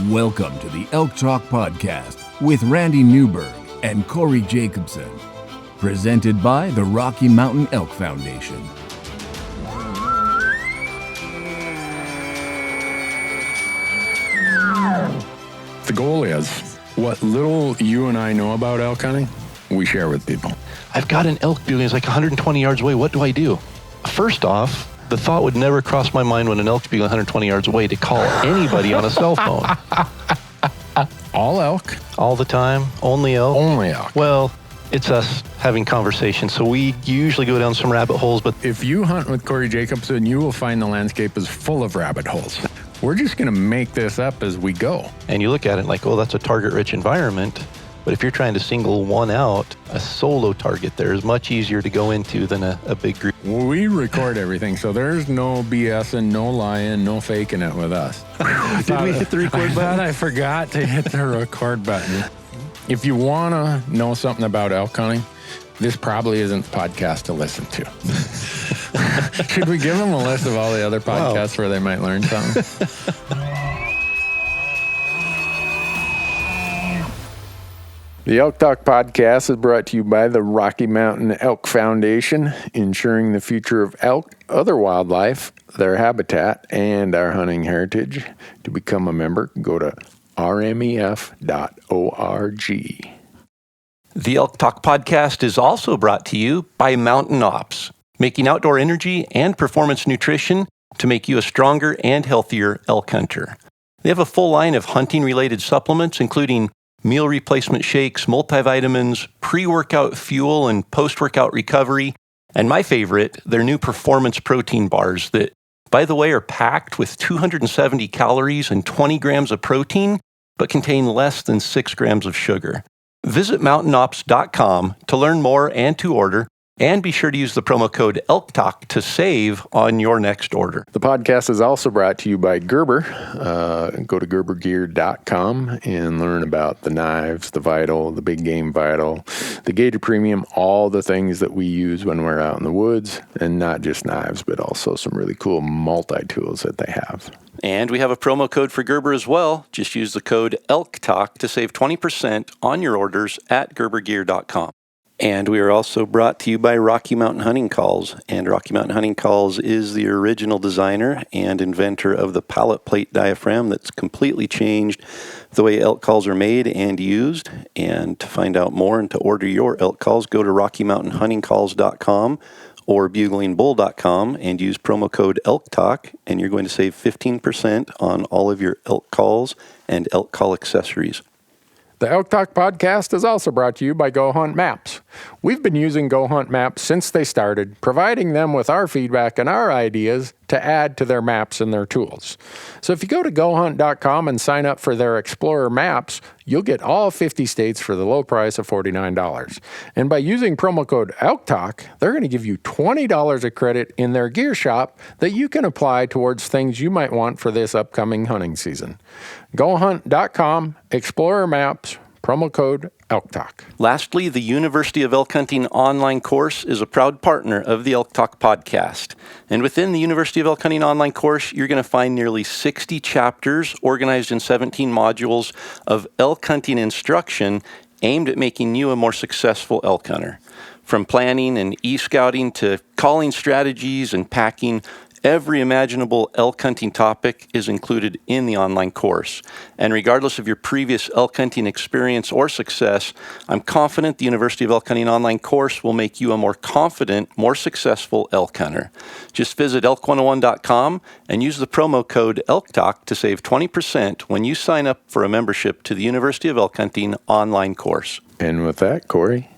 Welcome to the Elk Talk Podcast with Randy Newberg and Corey Jacobson. Presented by the Rocky Mountain Elk Foundation. The goal is, what little you and I know about elk hunting, we share with people. I've got an elk bugle, it's like 120 yards away. What do I do? First off, the thought would never cross my mind when an elk's bugle 120 yards away to call anybody on a cell phone. All elk? All the time? Only elk? Only elk. Well, it's us having conversations, so we usually go down some rabbit holes, but If you hunt with Corey Jacobson, you will find the landscape is full of rabbit holes. We're just going to make this up as we go. and you look at it like, oh, that's a target-rich environment. But if you're trying to single one out, a solo target there is much easier to go into than a big group. We record everything, so there's no BSing, no lying, no faking it with us. Did we hit the record I button? thought I forgot to hit the record button. If you want to know something about elk hunting, this probably isn't the podcast to listen to. Should we give them a list of all the other podcasts where they might learn something? The Elk Talk Podcast is brought to you by the Rocky Mountain Elk Foundation, ensuring the future of elk, other wildlife, their habitat, and our hunting heritage. To become a member, go to rmef.org. The Elk Talk Podcast is also brought to you by Mountain Ops, making outdoor energy and performance nutrition to make you a stronger and healthier elk hunter. They have a full line of hunting-related supplements, including meal replacement shakes, multivitamins, pre-workout fuel, and post-workout recovery. And my favorite, their new performance protein bars that, by the way, are packed with 270 calories and 20 grams of protein, but contain less than 6 grams of sugar. Visit mountainops.com to learn more and to order, and be sure to use the promo code ELKTALK to save on your next order. The podcast is also brought to you by Gerber. Go to gerbergear.com and learn about the knives, the Vital, the Big Game Vital, the Gator Premium, all the things that we use when we're out in the woods, and not just knives, but also some really cool multi-tools that they have. And we have a promo code for Gerber as well. Just use the code ELKTALK to save 20% on your orders at gerbergear.com. And we are also brought to you by Rocky Mountain Hunting Calls. And Rocky Mountain Hunting Calls is the original designer and inventor of the pallet plate diaphragm that's completely changed the way elk calls are made and used. And to find out more and to order your elk calls, go to RockyMountainHuntingCalls.com or BuglingBull.com and use promo code ELKTALK, and you're going to save 15% on all of your elk calls and elk call accessories. The Elk Talk Podcast is also brought to you by Go Hunt Maps. We've been using Go Hunt Maps since they started, providing them with our feedback and our ideas to add to their maps and their tools. So if you go to gohunt.com and sign up for their Explorer maps, you'll get all 50 states for the low price of $49. And by using promo code ELKTALK, they're going to give you $20 of credit in their gear shop that you can apply towards things you might want for this upcoming hunting season. GoHunt.com, Explorer Maps, promo code ELKTALK. Lastly, the University of Elk Hunting online course is a proud partner of the Elk Talk Podcast. And within the University of Elk Hunting online course, you're going to find nearly 60 chapters organized in 17 modules of elk hunting instruction aimed at making you a more successful elk hunter. From planning and e-scouting to calling strategies and packing, every imaginable elk hunting topic is included in the online course. And regardless of your previous elk hunting experience or success, I'm confident the University of Elk Hunting online course will make you a more confident, more successful elk hunter. Just visit elk101.com and use the promo code ELKTALK to save 20% when you sign up for a membership to the University of Elk Hunting online course. And with that, Corey,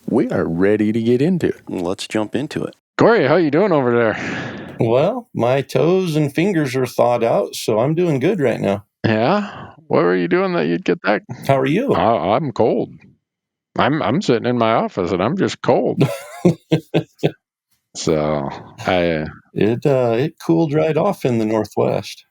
we are ready to get into it. Let's jump into it. Corey, how you doing over there? Well, my toes and fingers are thawed out, so I'm doing good right now. Yeah? What were you doing that you'd get that? How are you? I'm cold. I'm sitting in my office and I'm just cold. So It cooled right off in the Northwest.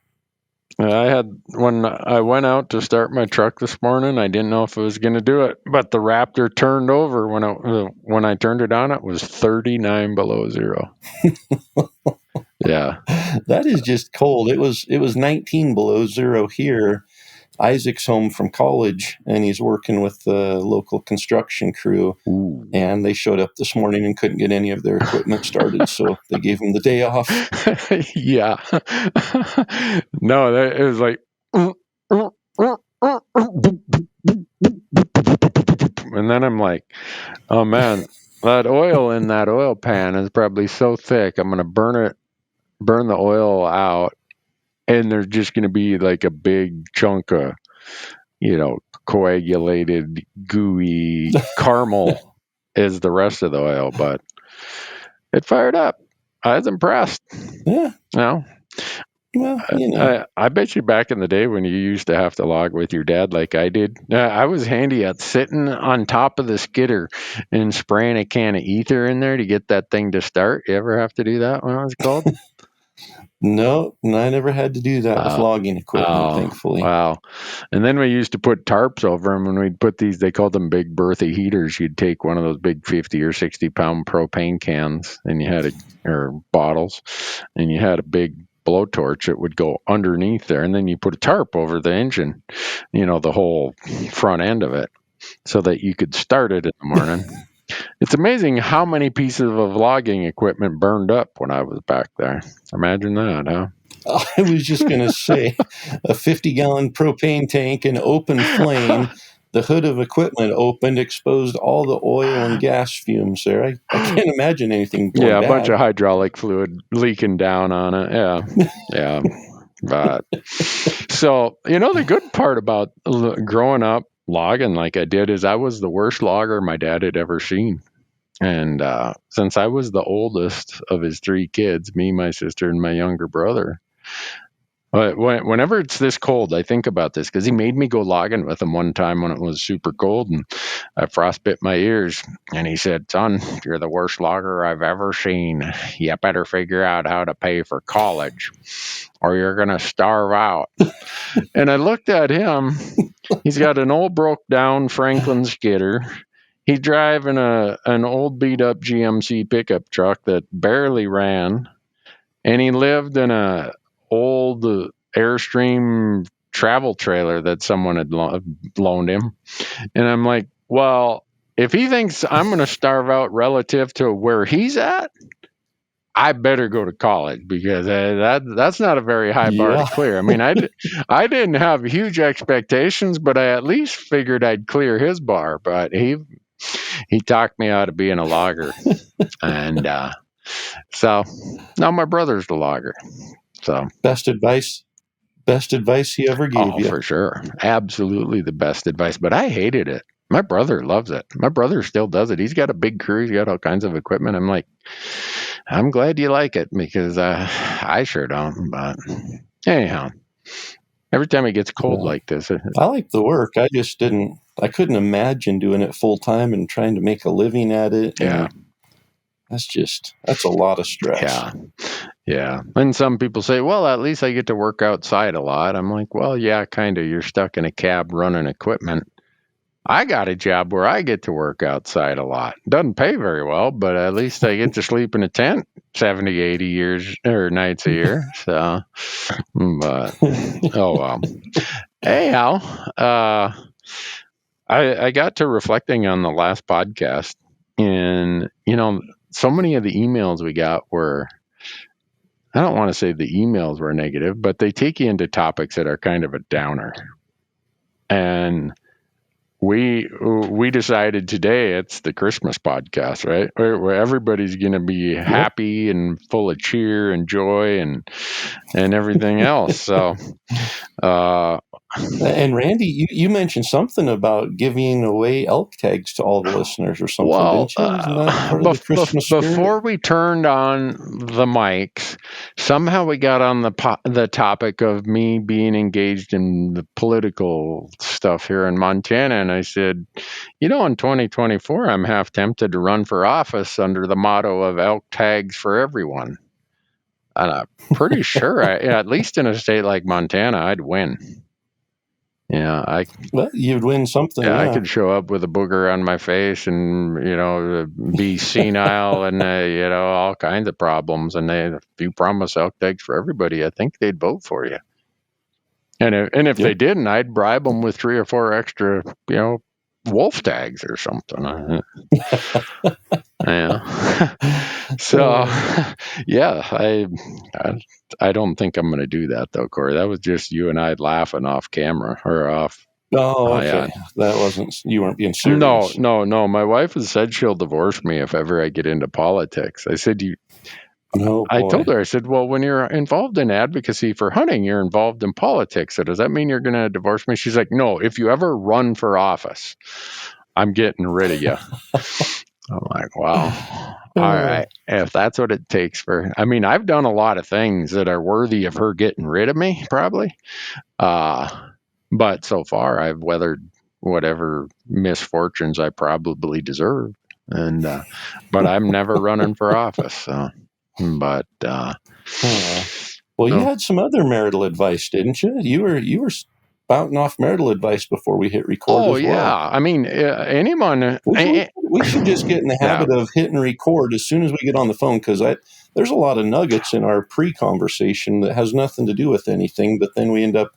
when I went out to start my truck this morning, I didn't know if it was going to do it, but the Raptor turned over when I turned it on. It was 39 below zero. Yeah, That is just cold. It was 19 below zero here. Isaac's home from college, and he's working with the local construction crew. Ooh. And they showed up this morning and couldn't get any of their equipment started, so they gave him the day off. Yeah. No, it was like, and then I'm like, oh man, that oil in that oil pan is probably so thick. I'm gonna burn the oil out, and there's just gonna be like a big chunk of, coagulated, gooey caramel is the rest of the oil. But it fired up. I was impressed. Yeah. No. Well, I bet you back in the day when you used to have to log with your dad like I did, I was handy at sitting on top of the skidder and spraying a can of ether in there to get that thing to start. You ever have to do that when it was cold? No, I never had to do that with logging equipment, thankfully. Wow. And then we used to put tarps over them, and we'd put these, they called them big Bertha heaters. You'd take one of those big 50 or 60 pound propane cans, and you had or bottles, and you had a big blowtorch that would go underneath there, and then you put a tarp over the engine, the whole front end of it, so that you could start it in the morning. It's amazing how many pieces of logging equipment burned up when I was back there. Imagine that, huh? I was just going to say, a 50-gallon propane tank, an open flame, the hood of equipment opened, exposed all the oil and gas fumes there. I can't imagine anything going bad. A bunch of hydraulic fluid leaking down on it. Yeah. But so, the good part about growing up logging like I did is I was the worst logger my dad had ever seen. And since I was the oldest of his 3 kids, me, my sister, and my younger brother, whenever it's this cold, I think about this because he made me go logging with him one time when it was super cold and I frostbit my ears. And he said, "Son, you're the worst logger I've ever seen. You better figure out how to pay for college or you're going to starve out." And I looked at him. He's got an old broke down Franklin skidder. He's driving an old beat up GMC pickup truck that barely ran. And he lived in a old Airstream travel trailer that someone had loaned him. And I'm like, well, if he thinks I'm going to starve out relative to where he's at, I better go to college because that's not a very high bar to clear. I mean, I didn't have huge expectations, but I at least figured I'd clear his bar. But he talked me out of being a logger. And so now my brother's the logger. So best advice he ever gave you. For sure. Absolutely the best advice. But I hated it. My brother loves it. My brother still does it. He's got a big crew. He's got all kinds of equipment. I'm like, I'm glad you like it because I sure don't. But anyhow, every time it gets cold like this. I like the work. I couldn't imagine doing it full time and trying to make a living at it. Yeah. That's a lot of stress. Yeah. And some people say, well, at least I get to work outside a lot. I'm like, well, yeah, kind of. You're stuck in a cab running equipment. I got a job where I get to work outside a lot. Doesn't pay very well, but at least I get to sleep in a tent 70, 80 years or nights a year. So, but, oh, well. Anyhow, I got to reflecting on the last podcast and, so many of the emails we got were, I don't want to say the emails were negative, but they take you into topics that are kind of a downer. And we decided today it's the Christmas podcast, right? Where everybody's going to be happy and full of cheer and joy and everything else. So, and Randy, you mentioned something about giving away elk tags to all the listeners or something, didn't you? Isn't that part of the Christmas spirit? Before we turned on the mics, somehow we got on the topic of me being engaged in the political stuff here in Montana, and I said, in 2024, I'm half tempted to run for office under the motto of elk tags for everyone. And I'm pretty sure, at least in a state like Montana, I'd win. Yeah, you'd win something. Yeah, I could show up with a booger on my face and, be senile and, all kinds of problems. And if you promise elk tags for everybody, I think they'd vote for you. And if they didn't, I'd bribe them with 3 or 4 extra, wolf tags or something. Yeah. So, yeah, I don't think I'm going to do that though, Corey. That was just you and I laughing off camera or off. Oh, okay. That wasn't, you weren't being serious. No. My wife has said she'll divorce me if ever I get into politics. I said, I told her, I said, well, when you're involved in advocacy for hunting, you're involved in politics. So does that mean you're going to divorce me? She's like, no, if you ever run for office, I'm getting rid of you. I'm like, wow. All right. If that's what it takes I've done a lot of things that are worthy of her getting rid of me, probably. But so far, I've weathered whatever misfortunes I probably deserve. And, but I'm never running for office. So. But you had some other marital advice, didn't you? You were spouting off marital advice before we hit record. Oh, as yeah. well. Anyone. We should just get in the habit of hitting record as soon as we get on the phone, because there's a lot of nuggets in our pre-conversation that has nothing to do with anything, but then we end up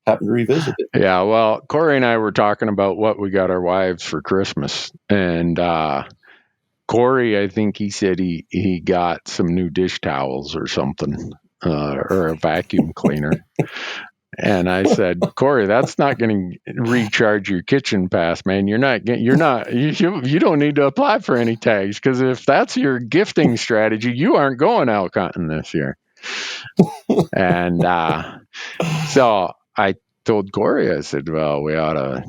having to revisit it. Yeah. Well, Corey and I were talking about what we got our wives for Christmas, and Corey, I think he said he got some new dish towels or something, or a vacuum cleaner. And I said, Corey, that's not going to recharge your kitchen pass, man. You don't need to apply for any tags, because if that's your gifting strategy, you aren't going elk hunting this year. And so I told Corey, I said, well, we ought to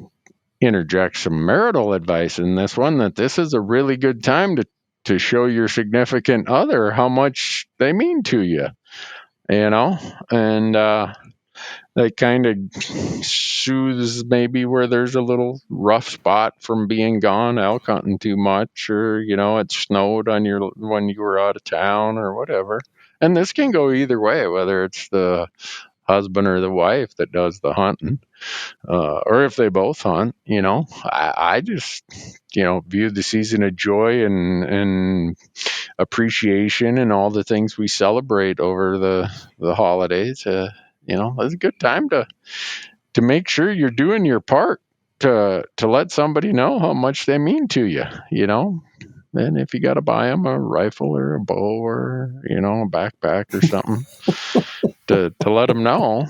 interject some marital advice in this one, that this is a really good time to show your significant other how much they mean to you, and that kind of soothes maybe where there's a little rough spot from being gone elk hunting too much, or it snowed when you were out of town or whatever. And this can go either way, whether it's the husband or the wife that does the hunting, or if they both hunt. I just view the season of joy and appreciation and all the things we celebrate over the holidays. It's a good time to make sure you're doing your part to let somebody know how much they mean to you. And if you got to buy them a rifle or a bow or a backpack or something to let them know,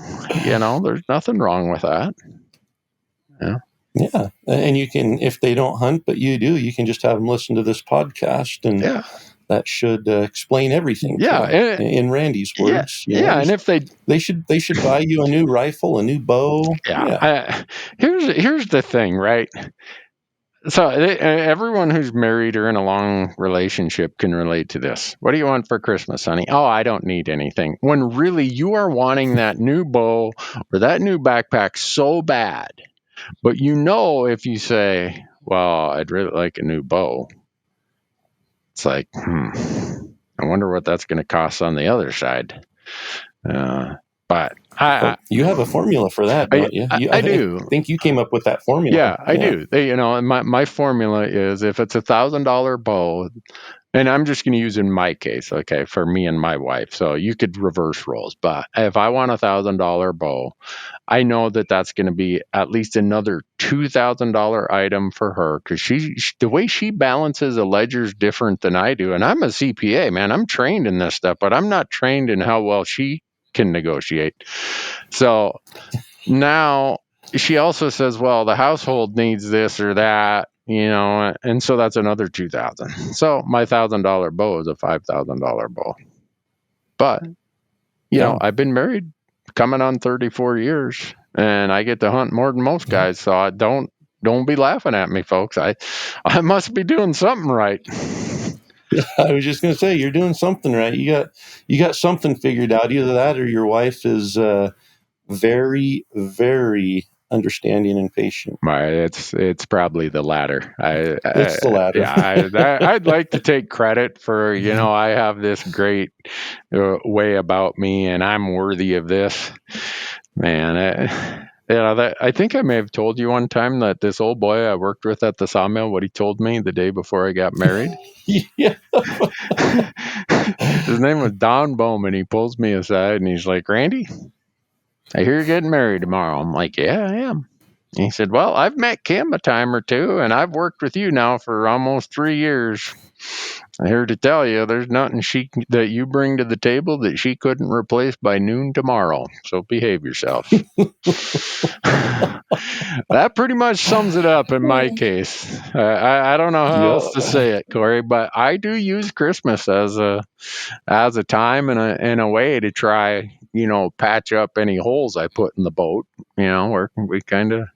there's nothing wrong with that. Yeah. And you can, if they don't hunt but you do, you can just have them listen to this podcast, and that should explain everything. Yeah, in Randy's words. And if they should buy you a new rifle, a new bow. Here's the thing, right? So everyone who's married or in a long relationship can relate to this. What do you want for Christmas, honey? Oh, I don't need anything. When really you are wanting that new bow or that new backpack so bad, but if you say, well, I'd really like a new bow, it's like, I wonder what that's going to cost on the other side. But you have a formula for that, don't you? I do. I think you came up with that formula. Yeah, I do. My formula is, if it's $1,000 bow, and I'm just going to use in my case, okay, for me and my wife. So you could reverse roles, but if I want $1,000 bow, I know that that's going to be at least another $2,000 item for her, because the way she balances a ledger is different than I do. And I'm a CPA, man. I'm trained in this stuff, but I'm not trained in how well she can negotiate. So now she also says, well, the household needs this or that, and so that's another $2,000. So my $1,000 bow is a $5,000 bow. But I've been married coming on 34 years, and I get to hunt more than most guys. So I don't be laughing at me, folks. I must be doing something right. I was just going to say, you're doing something right. You got something figured out. Either that or your wife is very, very understanding and patient. It's probably the latter. It's the latter. I'd like to take credit for, I have this great way about me, and I'm worthy of this. Man, I think I may have told you one time that this old boy I worked with at the sawmill, what he told me the day before I got married. Yeah. His name was Don Bowman. He pulls me aside and he's like, Randy, I hear you're getting married tomorrow. I'm like, yeah, I am. And he said, well, I've met Kim a time or two, and I've worked with you now for almost 3 years. I'm here to tell you, there's nothing that you bring to the table that she couldn't replace by noon tomorrow. So behave yourself. That pretty much sums it up in my case. I don't know how else to say it, Corey, but I do use Christmas as a time and a way to try, patch up any holes I put in the boat. Where we kind of,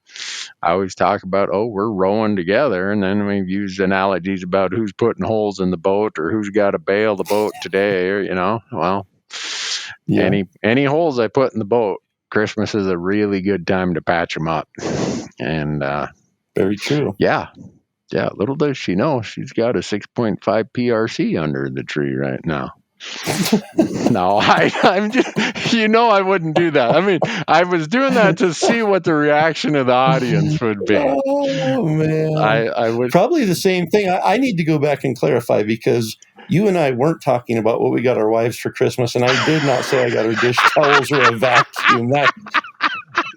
I always talk about, we're rowing together, and then we've used analogies about who's putting holes in the boat or who's got to bail the boat today, or well, any holes I put in the boat, Christmas is a really good time to patch them up. And very true. Yeah, little does she know, she's got a 6.5 PRC under the tree right now. No, I'm just, I wouldn't do that. I mean, I was doing that to see what the reaction of the audience would be. Oh, man. I would probably the same thing. I need to go back and clarify, because you and I weren't talking about what we got our wives for Christmas, and I did not say I got her dish towels or a vacuum. That,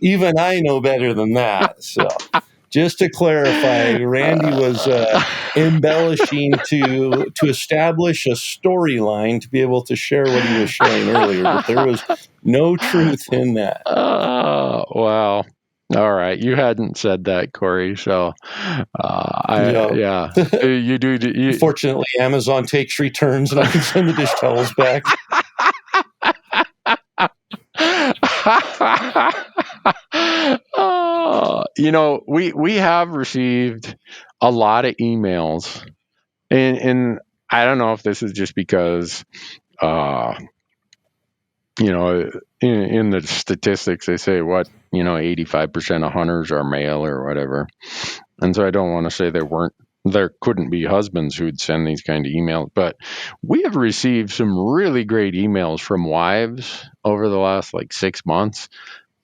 even I know better than that. So just to clarify, Randy was embellishing to establish a storyline to be able to share what he was sharing earlier, but there was no truth in that. Wow. All right, you hadn't said that, Corey. So, yeah, you do. Fortunately, Amazon takes returns, and I can send the dish towels back. We have received a lot of emails, and I don't know if this is just because, in the statistics they say 85% of hunters are male or whatever, and so I don't want to say there couldn't be husbands who'd send these kind of emails, but we have received some really great emails from wives over the last 6 months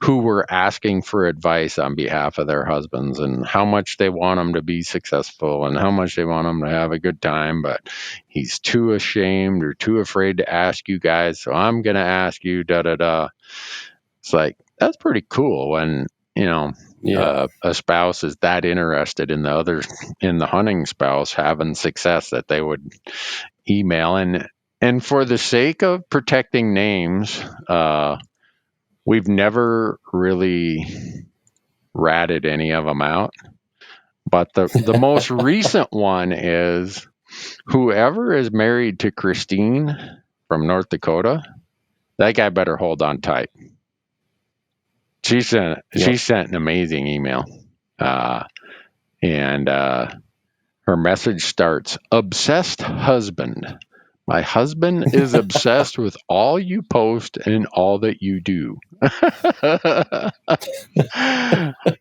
who were asking for advice on behalf of their husbands and how much they want them to be successful and how much they want them to have a good time, but he's too ashamed or too afraid to ask you guys, so I'm going to ask you, da-da-da. It's like, that's pretty cool when, a spouse is that interested in the hunting spouse having success that they would email. And for the sake of protecting names, we've never really ratted any of them out. But the most recent one is whoever is married to Christine from North Dakota, that guy better hold on tight. She sent an amazing email. And her message starts, "Obsessed husband. My husband is obsessed with all you post and all that you do."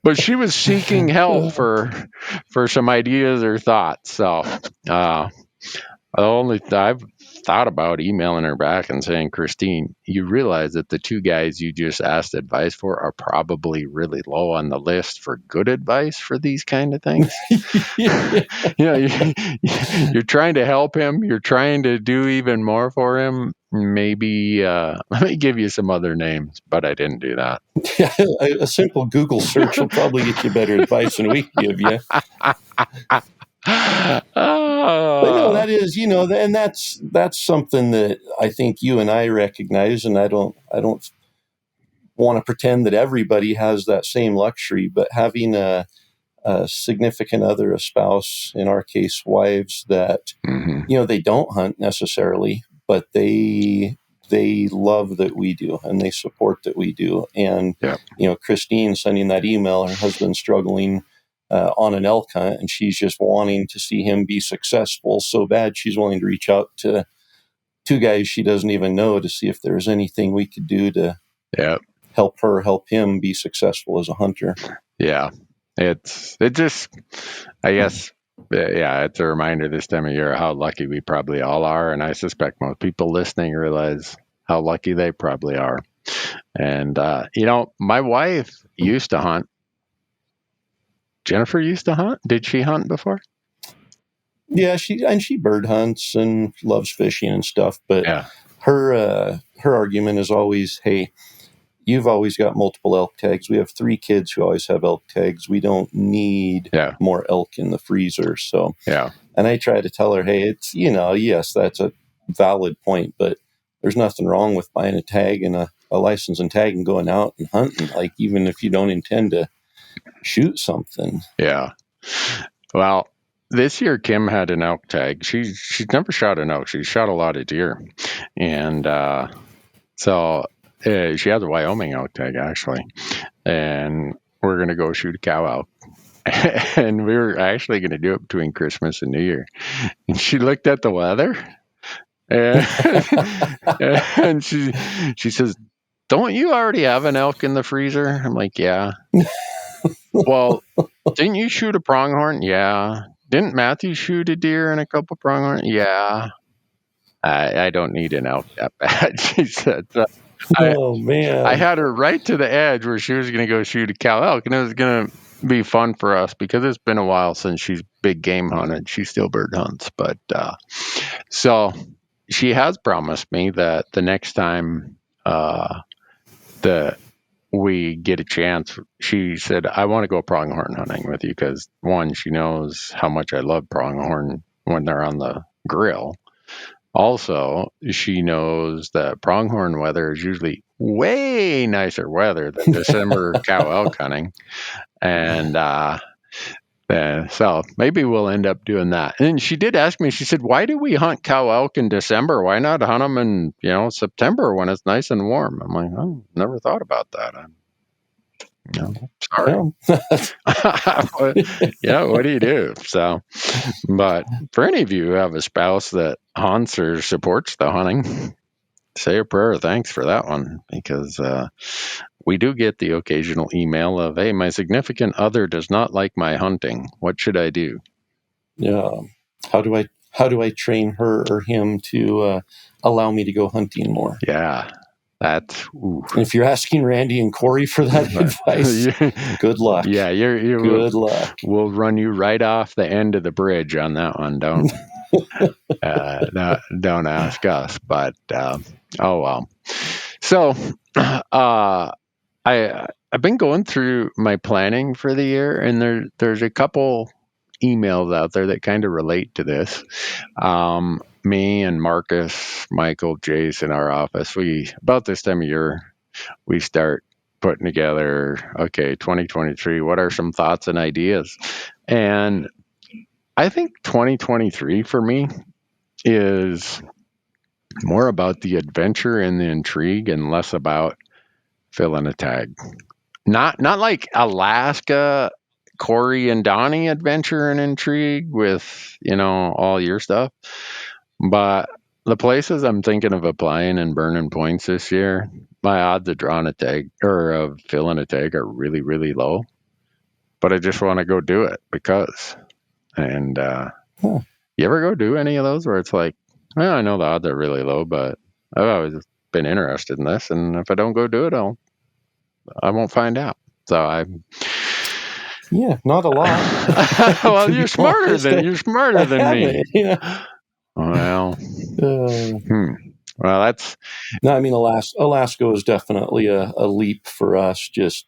But she was seeking help for some ideas or thoughts. So I've thought about emailing her back and saying, "Christine, you realize that the two guys you just asked advice for are probably really low on the list for good advice for these kind of things." You're trying to help him. You're trying to do even more for him. Maybe let me give you some other names, but I didn't do that. Yeah, a simple Google search will probably get you better advice than we can give you. But no, that is, and that's something that I think you and I recognize, and I don't want to pretend that everybody has that same luxury, but having a significant other, a spouse, in our case, wives that, they don't hunt necessarily, but they love that we do and they support that we do. And, Christine sending that email, her husband's struggling on an elk hunt, and she's just wanting to see him be successful so bad she's willing to reach out to two guys she doesn't even know to see if there's anything we could do to help him be successful as a hunter. Yeah. It just, I guess, it's a reminder this time of year how lucky we probably all are. And I suspect most people listening realize how lucky they probably are. And, my wife used to hunt. Jennifer used to hunt. Did she hunt before? Yeah, she bird hunts and loves fishing and stuff. But her argument is always, hey, you've always got multiple elk tags. We have 3 kids who always have elk tags. We don't need more elk in the freezer. So, and I try to tell her, hey, it's, yes, that's a valid point, but there's nothing wrong with buying a tag and a license and tag and going out and hunting, like even if you don't intend to shoot something. Yeah. Well, this year Kim had an elk tag. She's never shot an elk. She's shot a lot of deer. And so she has a Wyoming elk tag, actually. And we're going to go shoot a cow elk. And we were actually going to do it between Christmas and New Year. And she looked at the weather and, and she says, don't you already have an elk in the freezer? I'm like, yeah. Well, didn't you shoot a pronghorn? Yeah. Didn't Matthew shoot a deer and a couple pronghorn? Yeah. I don't need an elk that bad, she said. So man. I had her right to the edge where she was going to go shoot a cow elk, and it was going to be fun for us because it's been a while since she's big game hunted. She still bird hunts. But so she has promised me that the next time we get a chance, she said, I want to go pronghorn hunting with you because, one, she knows how much I love pronghorn when they're on the grill. Also, she knows that pronghorn weather is usually way nicer weather than December cow elk hunting. And so maybe we'll end up doing that. And she did ask me, she said, why do we hunt cow elk in December? Why not hunt them in, September when it's nice and warm? I'm like, I never thought about that. Sorry. Yeah, what do you do? So, but for any of you who have a spouse that hunts or supports the hunting, say a prayer of thanks for that one, because we do get the occasional email of, hey, my significant other does not like my hunting. What should I do? Yeah. How do I train her or him to allow me to go hunting more? Yeah. If you're asking Randy and Corey for that advice, good luck. Yeah, good luck. We'll run you right off the end of the bridge on that one. Don't don't ask us. But oh well. So I've been going through my planning for the year, and there's a couple emails out there that kind of relate to this. Me and Marcus, Michael, Jace in our office, about this time of year, we start putting together, okay, 2023, what are some thoughts and ideas? And I think 2023 for me is more about the adventure and the intrigue and less about filling a tag. Not like Alaska, Corey and Donnie adventure and intrigue with, all your stuff. But the places I'm thinking of applying and burning points this year, my odds of drawing a tag or of filling a tag are really, really low. But I just want to go do it because. And you ever go do any of those where it's like, well, I know the odds are really low, but I've always been interested in this. And if I don't go do it, I won't find out. So yeah, not a lot. Well, you're smarter than me. Yeah. Well, well, that's no. I mean, Alaska was definitely a leap for us. Just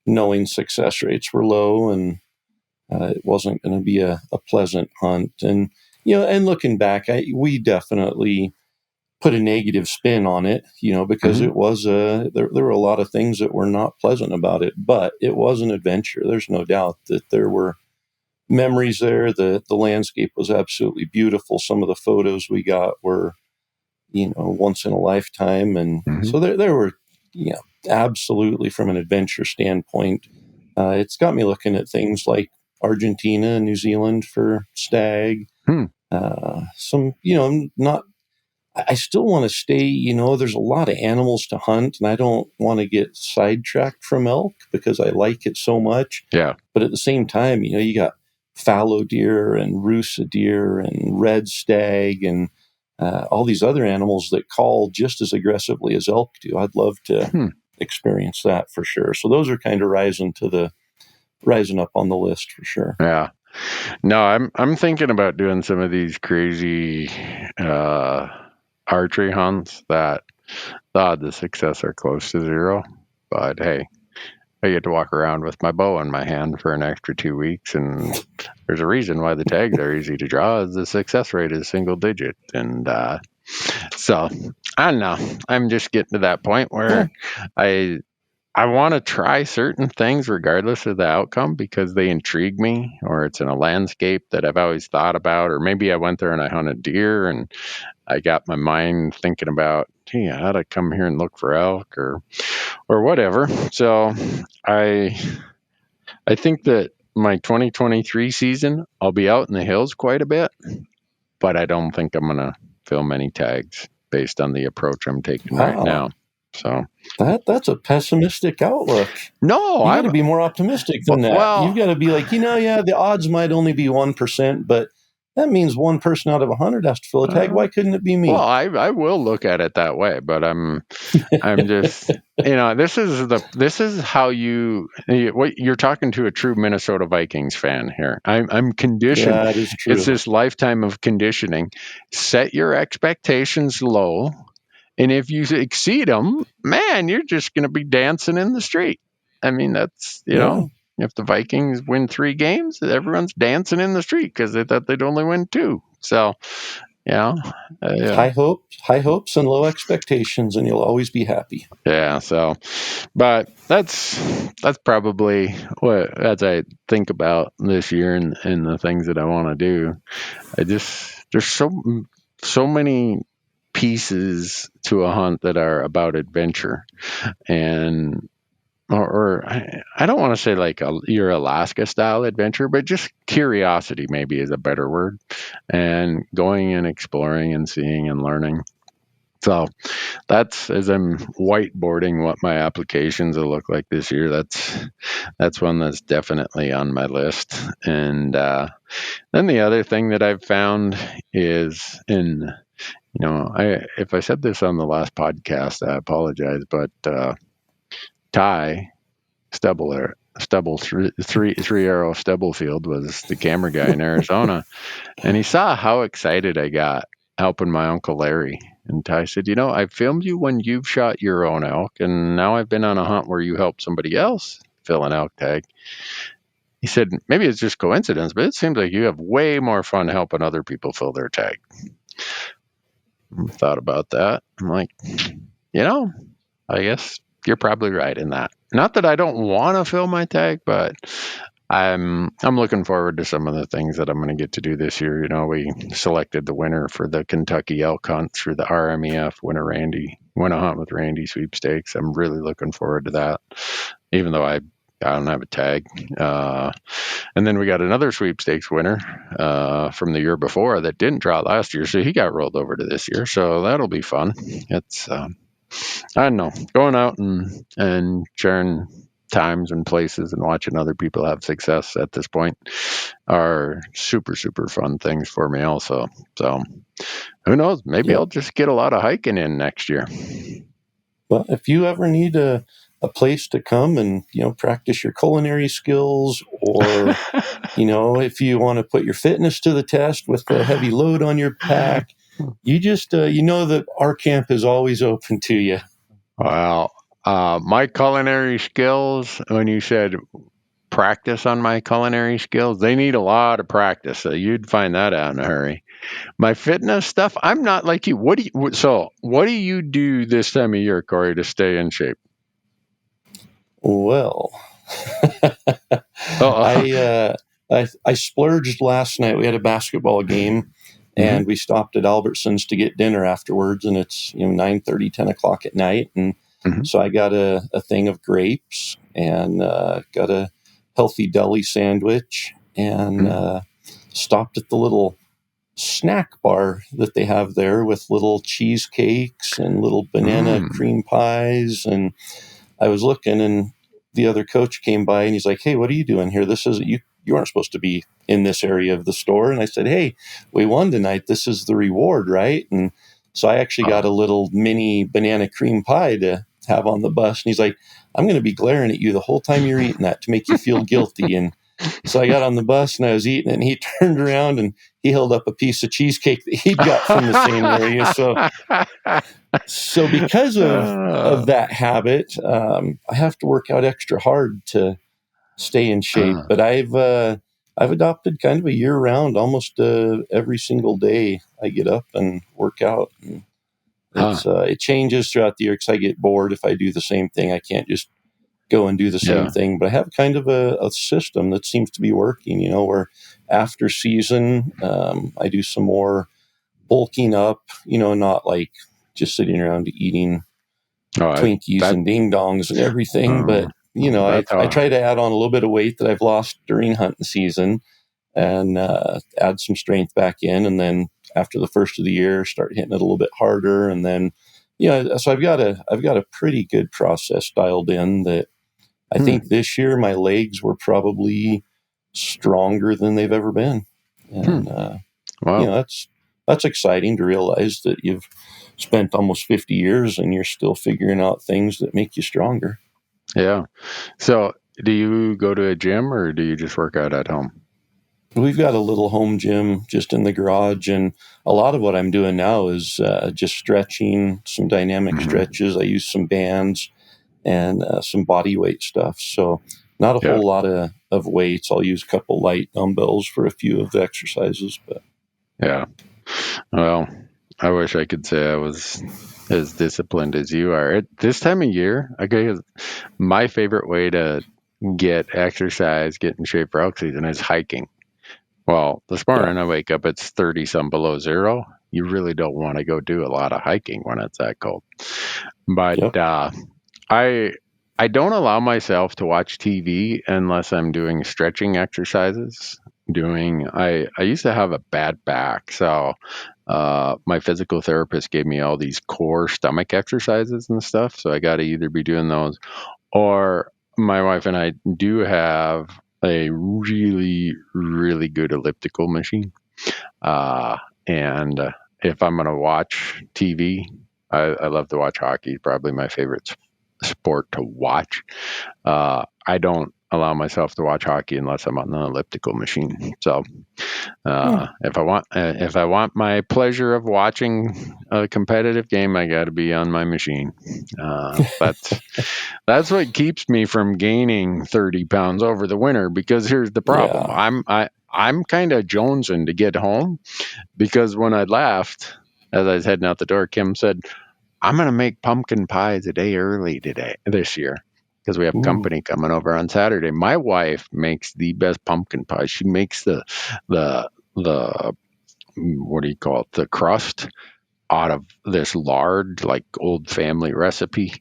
knowing success rates were low, and it wasn't going to be a pleasant hunt. And and looking back, we definitely put a negative spin on it. Because it was there were a lot of things that were not pleasant about it, but it was an adventure. There's no doubt that there were memories there. The landscape was absolutely beautiful. Some of the photos we got were, once in a lifetime. And so there were, absolutely from an adventure standpoint, it's got me looking at things like Argentina and New Zealand for stag. Some, I still want to stay, there's a lot of animals to hunt, and I don't want to get sidetracked from elk because I like it so much. Yeah. But at the same time, you got fallow deer and rusa deer and red stag and all these other animals that call just as aggressively as elk do. I'd love to experience that for sure. So those are kind of rising up on the list for sure. Yeah. No, I'm thinking about doing some of these crazy archery hunts that the odds of success are close to zero. But hey, I get to walk around with my bow in my hand for an extra 2 weeks, and there's a reason why the tags are easy to draw. Is the success rate is single digit, and so I don't know. I'm just getting to that point where I want to try certain things regardless of the outcome because they intrigue me, or it's in a landscape that I've always thought about, or maybe I went there and I hunted deer and I got my mind thinking about, gee, I ought to come here and look for elk or whatever. So I think that my 2023 season, I'll be out in the hills quite a bit, but I don't think I'm going to film any tags based on the approach I'm taking right now. So that's a pessimistic outlook. No, you got to be more optimistic than that. Well, you've got to be like, the odds might only be 1%, but that means one person out of 100 has to fill a tag. Why couldn't it be me? Well, I will look at it that way, but I'm just, this is how you're talking to a true Minnesota Vikings fan here. I'm conditioned. That is true. It's this lifetime of conditioning. Set your expectations low, and if you exceed them, man, you're just going to be dancing in the street. I mean, that's if the Vikings win 3 games, everyone's dancing in the street because they thought they'd only win 2. So. High hopes and low expectations, and you'll always be happy. Yeah. So, but that's probably what, as I think about this year and the things that I want to do, there's so many pieces to a hunt that are about adventure, and or I don't want to say like your Alaska style adventure, but just curiosity maybe is a better word, and going and exploring and seeing and learning. So that's, as I'm whiteboarding what my applications will look like this year, that's one that's definitely on my list. And then the other thing that I've found is if I said this on the last podcast, I apologize, but Ty Stubble three arrow Stubblefield was the camera guy in Arizona, and he saw how excited I got helping my Uncle Larry. And Ty said, I filmed you when you've shot your own elk, and now I've been on a hunt where you helped somebody else fill an elk tag. He said, maybe it's just coincidence, but it seems like you have way more fun helping other people fill their tag. I thought about that. I'm like, I guess you're probably right in that. Not that I don't want to fill my tag, but I'm looking forward to some of the things that I'm going to get to do this year. We selected the winner for the Kentucky elk hunt through the RMEF Win a Hunt with Randy sweepstakes. I'm really looking forward to that, even though I don't have a tag. And then we got another sweepstakes winner from the year before that didn't draw last year, so he got rolled over to this year. So that'll be fun. It's I don't know, going out and sharing times and places and watching other people have success at this point are super, super fun things for me also. So who knows, maybe I'll just get a lot of hiking in next year. Well, if you ever need a place to come and, practice your culinary skills, or, if you want to put your fitness to the test with a heavy load on your pack, you just, that our camp is always open to you. Well, my culinary skills, when you said practice on my culinary skills, they need a lot of practice. So you'd find that out in a hurry. My fitness stuff, I'm not like you. What do you do this time of year, Corey, to stay in shape? Well, I splurged last night. We had a basketball game, and we stopped at Albertsons to get dinner afterwards, and it's 9:30, 10 o'clock at night, and so I got a thing of grapes and got a healthy deli sandwich, and stopped at the little snack bar that they have there with little cheesecakes and little banana cream pies. And I was looking, and the other coach came by, and he's like, "Hey, what are you doing here? This isn't you. You aren't supposed to be in this area of the store." And I said, "Hey, we won tonight. This is the reward, right?" And so I actually got a little mini banana cream pie to have on the bus. And he's like, "I'm going to be glaring at you the whole time you're eating that to make you feel guilty." And So I got on the bus and I was eating it, and he turned around and he held up a piece of cheesecake that he'd got from the same area. So because of that habit, I have to work out extra hard to stay in shape. But I've adopted kind of a year round, almost every single day I get up and work out. And it changes throughout the year because I get bored if I do the same thing. I can't just go and do the same thing. But I have kind of a system that seems to be working, where after season, I do some more bulking up, not like just sitting around eating Twinkies and ding dongs and everything. But, I try to add on a little bit of weight that I've lost during hunting season and add some strength back in. And then after the first of the year, start hitting it a little bit harder. And then, so I've got a pretty good process dialed in that I think this year my legs were probably stronger than they've ever been. And, Wow. that's exciting to realize that you've spent almost 50 years and you're still figuring out things that make you stronger. Yeah. So do you go to a gym or do you just work out at home? We've got a little home gym just in the garage, and a lot of what I'm doing now is just stretching, some dynamic stretches. I use some bands and some body weight stuff. So not a whole lot of weights. I'll use a couple light dumbbells for a few of the exercises. But yeah. Well, I wish I could say I was as disciplined as you are. At this time of year, my favorite way to get exercise, get in shape for elk season is hiking. Well, this morning I wake up, it's 30 some below zero. You really don't want to go do a lot of hiking when it's that cold. But I don't allow myself to watch TV unless I'm doing stretching exercises. I used to have a bad back, so my physical therapist gave me all these core stomach exercises and stuff. So I got to either be doing those, or my wife and I do have a really, really good elliptical machine. And if I'm going to watch TV, I love to watch hockey. Probably my favorite sport to watch. I don't allow myself to watch hockey unless I'm on the elliptical machine. So if I want my pleasure of watching a competitive game, I got to be on my machine. That's what keeps me from gaining 30 pounds over the winter. Because here's the problem: I'm kind of jonesing to get home, because when I left, as I was heading out the door, Kim said, I'm going to make pumpkin pies a day early this year, because we have company coming over on Saturday. My wife makes the best pumpkin pie. She makes the what do you call it? The crust out of this lard, like old family recipe.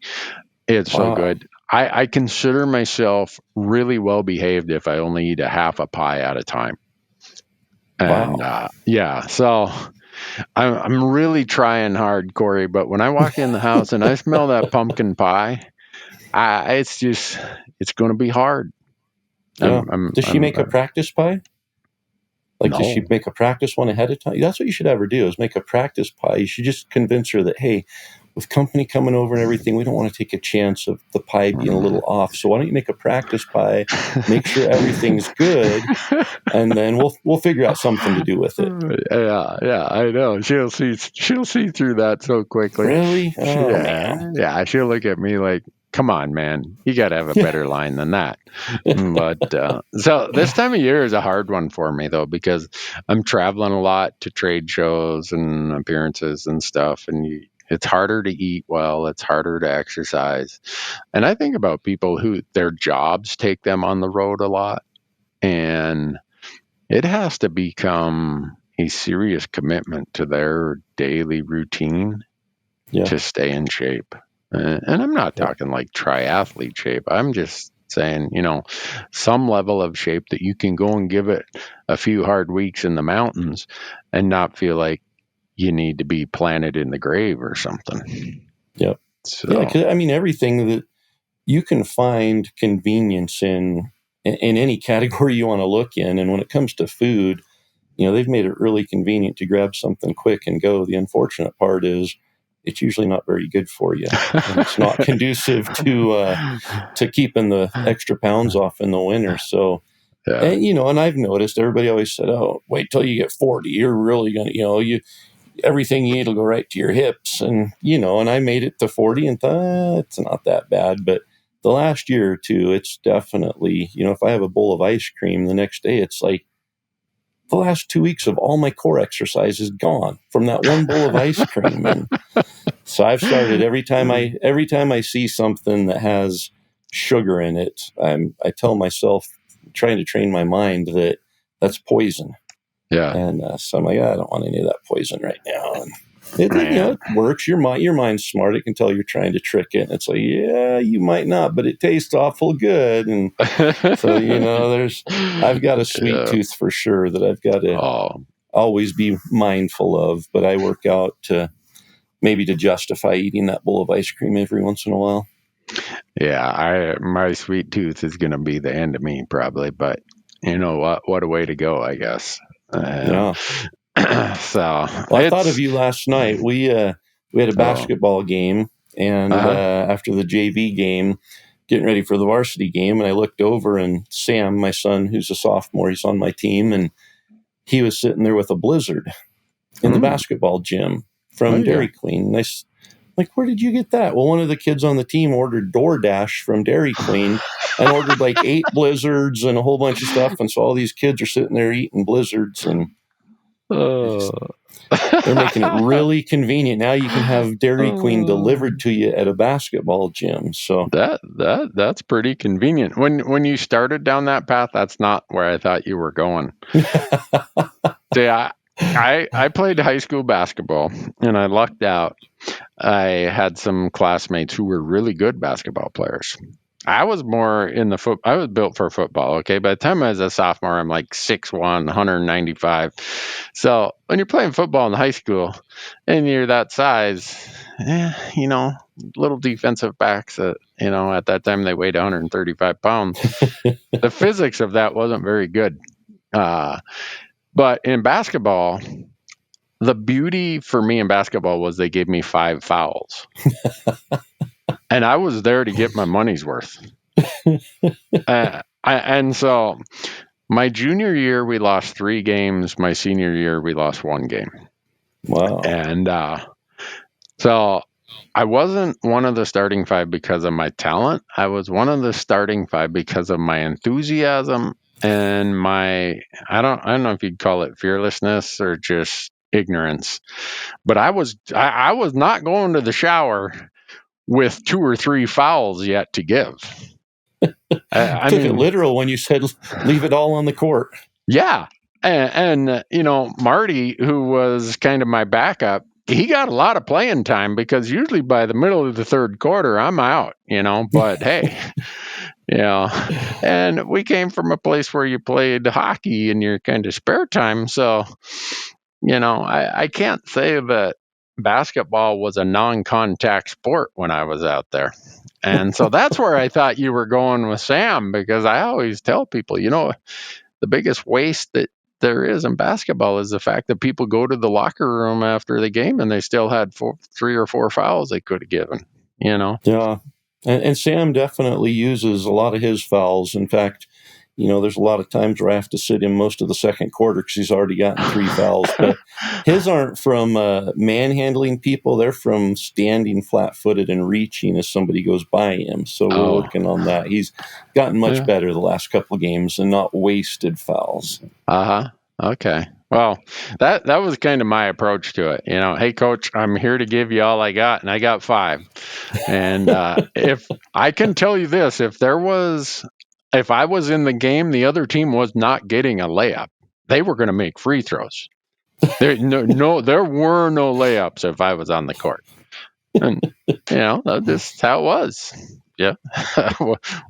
It's so good. I consider myself really well behaved if I only eat a half a pie at a time. And so I'm really trying hard, Corey, but when I walk in the house and I smell that pumpkin pie, it's going to be hard. Yeah. Does she make a practice pie? Like, does she make a practice one ahead of time? That's what you should have her do, is make a practice pie. You should just convince her that, hey, with company coming over and everything, we don't want to take a chance of the pie being a little off. So why don't you make a practice pie, make sure everything's good, and then we'll figure out something to do with it. Yeah, I know. She'll see through that so quickly. Really? Man. Yeah, she'll look at me like, come on, man, you got to have a better line than that. But so this time of year is a hard one for me, though, because I'm traveling a lot to trade shows and appearances and stuff, and it's harder to eat well. It's harder to exercise. And I think about people who their jobs take them on the road a lot, and it has to become a serious commitment to their daily routine to stay in shape. And I'm not talking like triathlete shape. I'm just saying, some level of shape that you can go and give it a few hard weeks in the mountains and not feel like you need to be planted in the grave or something. Yep. So. Yeah, 'cause, everything that you can find convenience in any category you want to look in. And when it comes to food, they've made it really convenient to grab something quick and go. The unfortunate part is it's usually not very good for you. And it's not conducive to keeping the extra pounds off in the winter. So And, and I've noticed everybody always said, oh, wait till you get 40. You're really going to, everything you eat will go right to your hips. And, and I made it to 40 and thought, it's not that bad. But the last year or two, it's definitely, if I have a bowl of ice cream the next day, it's like the last 2 weeks of all my core exercise is gone from that one bowl of ice cream. And so I've started every time I see something that has sugar in it, I tell myself, trying to train my mind that that's poison. Yeah. And so I'm like, I don't want any of that poison right now. And it works. Your mind's smart. It can tell you're trying to trick it. And it's like, yeah, you might not, but it tastes awful good. And so, I've got a sweet tooth for sure that I've got to always be mindful of. But I work out to justify eating that bowl of ice cream every once in a while. Yeah, my sweet tooth is going to be the end of me probably, but you know what a way to go, I guess. Yeah. So I thought of you last night. We had a basketball game, and after the JV game, getting ready for the varsity game, and I looked over, and Sam, my son, who's a sophomore, he's on my team, and he was sitting there with a blizzard in the basketball gym from Dairy Queen. And like, where did you get that? Well, one of the kids on the team ordered DoorDash from Dairy Queen and ordered like 8 blizzards and a whole bunch of stuff. And so all these kids are sitting there eating blizzards, and they're making it really convenient. Now you can have Dairy Queen delivered to you at a basketball gym. So that's pretty convenient. When you started down that path, that's not where I thought you were going. See, I played high school basketball, and I lucked out. I had some classmates who were really good basketball players. I was more in the I was built for football. Okay. By the time I was a sophomore, I'm like 6'1", 195. So when you're playing football in high school and you're that size, little defensive backs that, at that time they weighed 135 pounds. The physics of that wasn't very good. But in basketball, the beauty for me in basketball was they gave me 5 fouls. And I was there to get my money's worth. And so my junior year, we lost 3 games. My senior year, we lost 1 game. Wow. And so I wasn't one of the starting 5 because of my talent. I was one of the starting 5 because of my enthusiasm and I don't know if you'd call it fearlessness or just ignorance. But I was not going to the shower with 2 or 3 fouls yet to give. I took it literal when you said leave it all on the court. Yeah. And Marty, who was kind of my backup, he got a lot of playing time because usually by the middle of the third quarter, I'm out, but hey, and we came from a place where you played hockey in your kind of spare time. So, I can't say that basketball was a non-contact sport when I was out there. And so that's where I thought you were going with Sam, because I always tell people, the biggest waste that there is in basketball is the fact that people go to the locker room after the game and they still had 3 or 4 fouls they could have given, Yeah. And Sam definitely uses a lot of his fouls. In fact, there's a lot of times where I have to sit him most of the second quarter because he's already gotten 3 fouls. But his aren't from manhandling people. They're from standing flat-footed and reaching as somebody goes by him. So we're working on that. He's gotten much better the last couple of games and not wasted fouls. Okay. Well, that was kind of my approach to it. Hey, coach, I'm here to give you all I got, and I got 5. And if I can tell you this, if I was in the game, the other team was not getting a layup. They were going to make free throws. There were no layups if I was on the court. And that's just how it was. Yeah.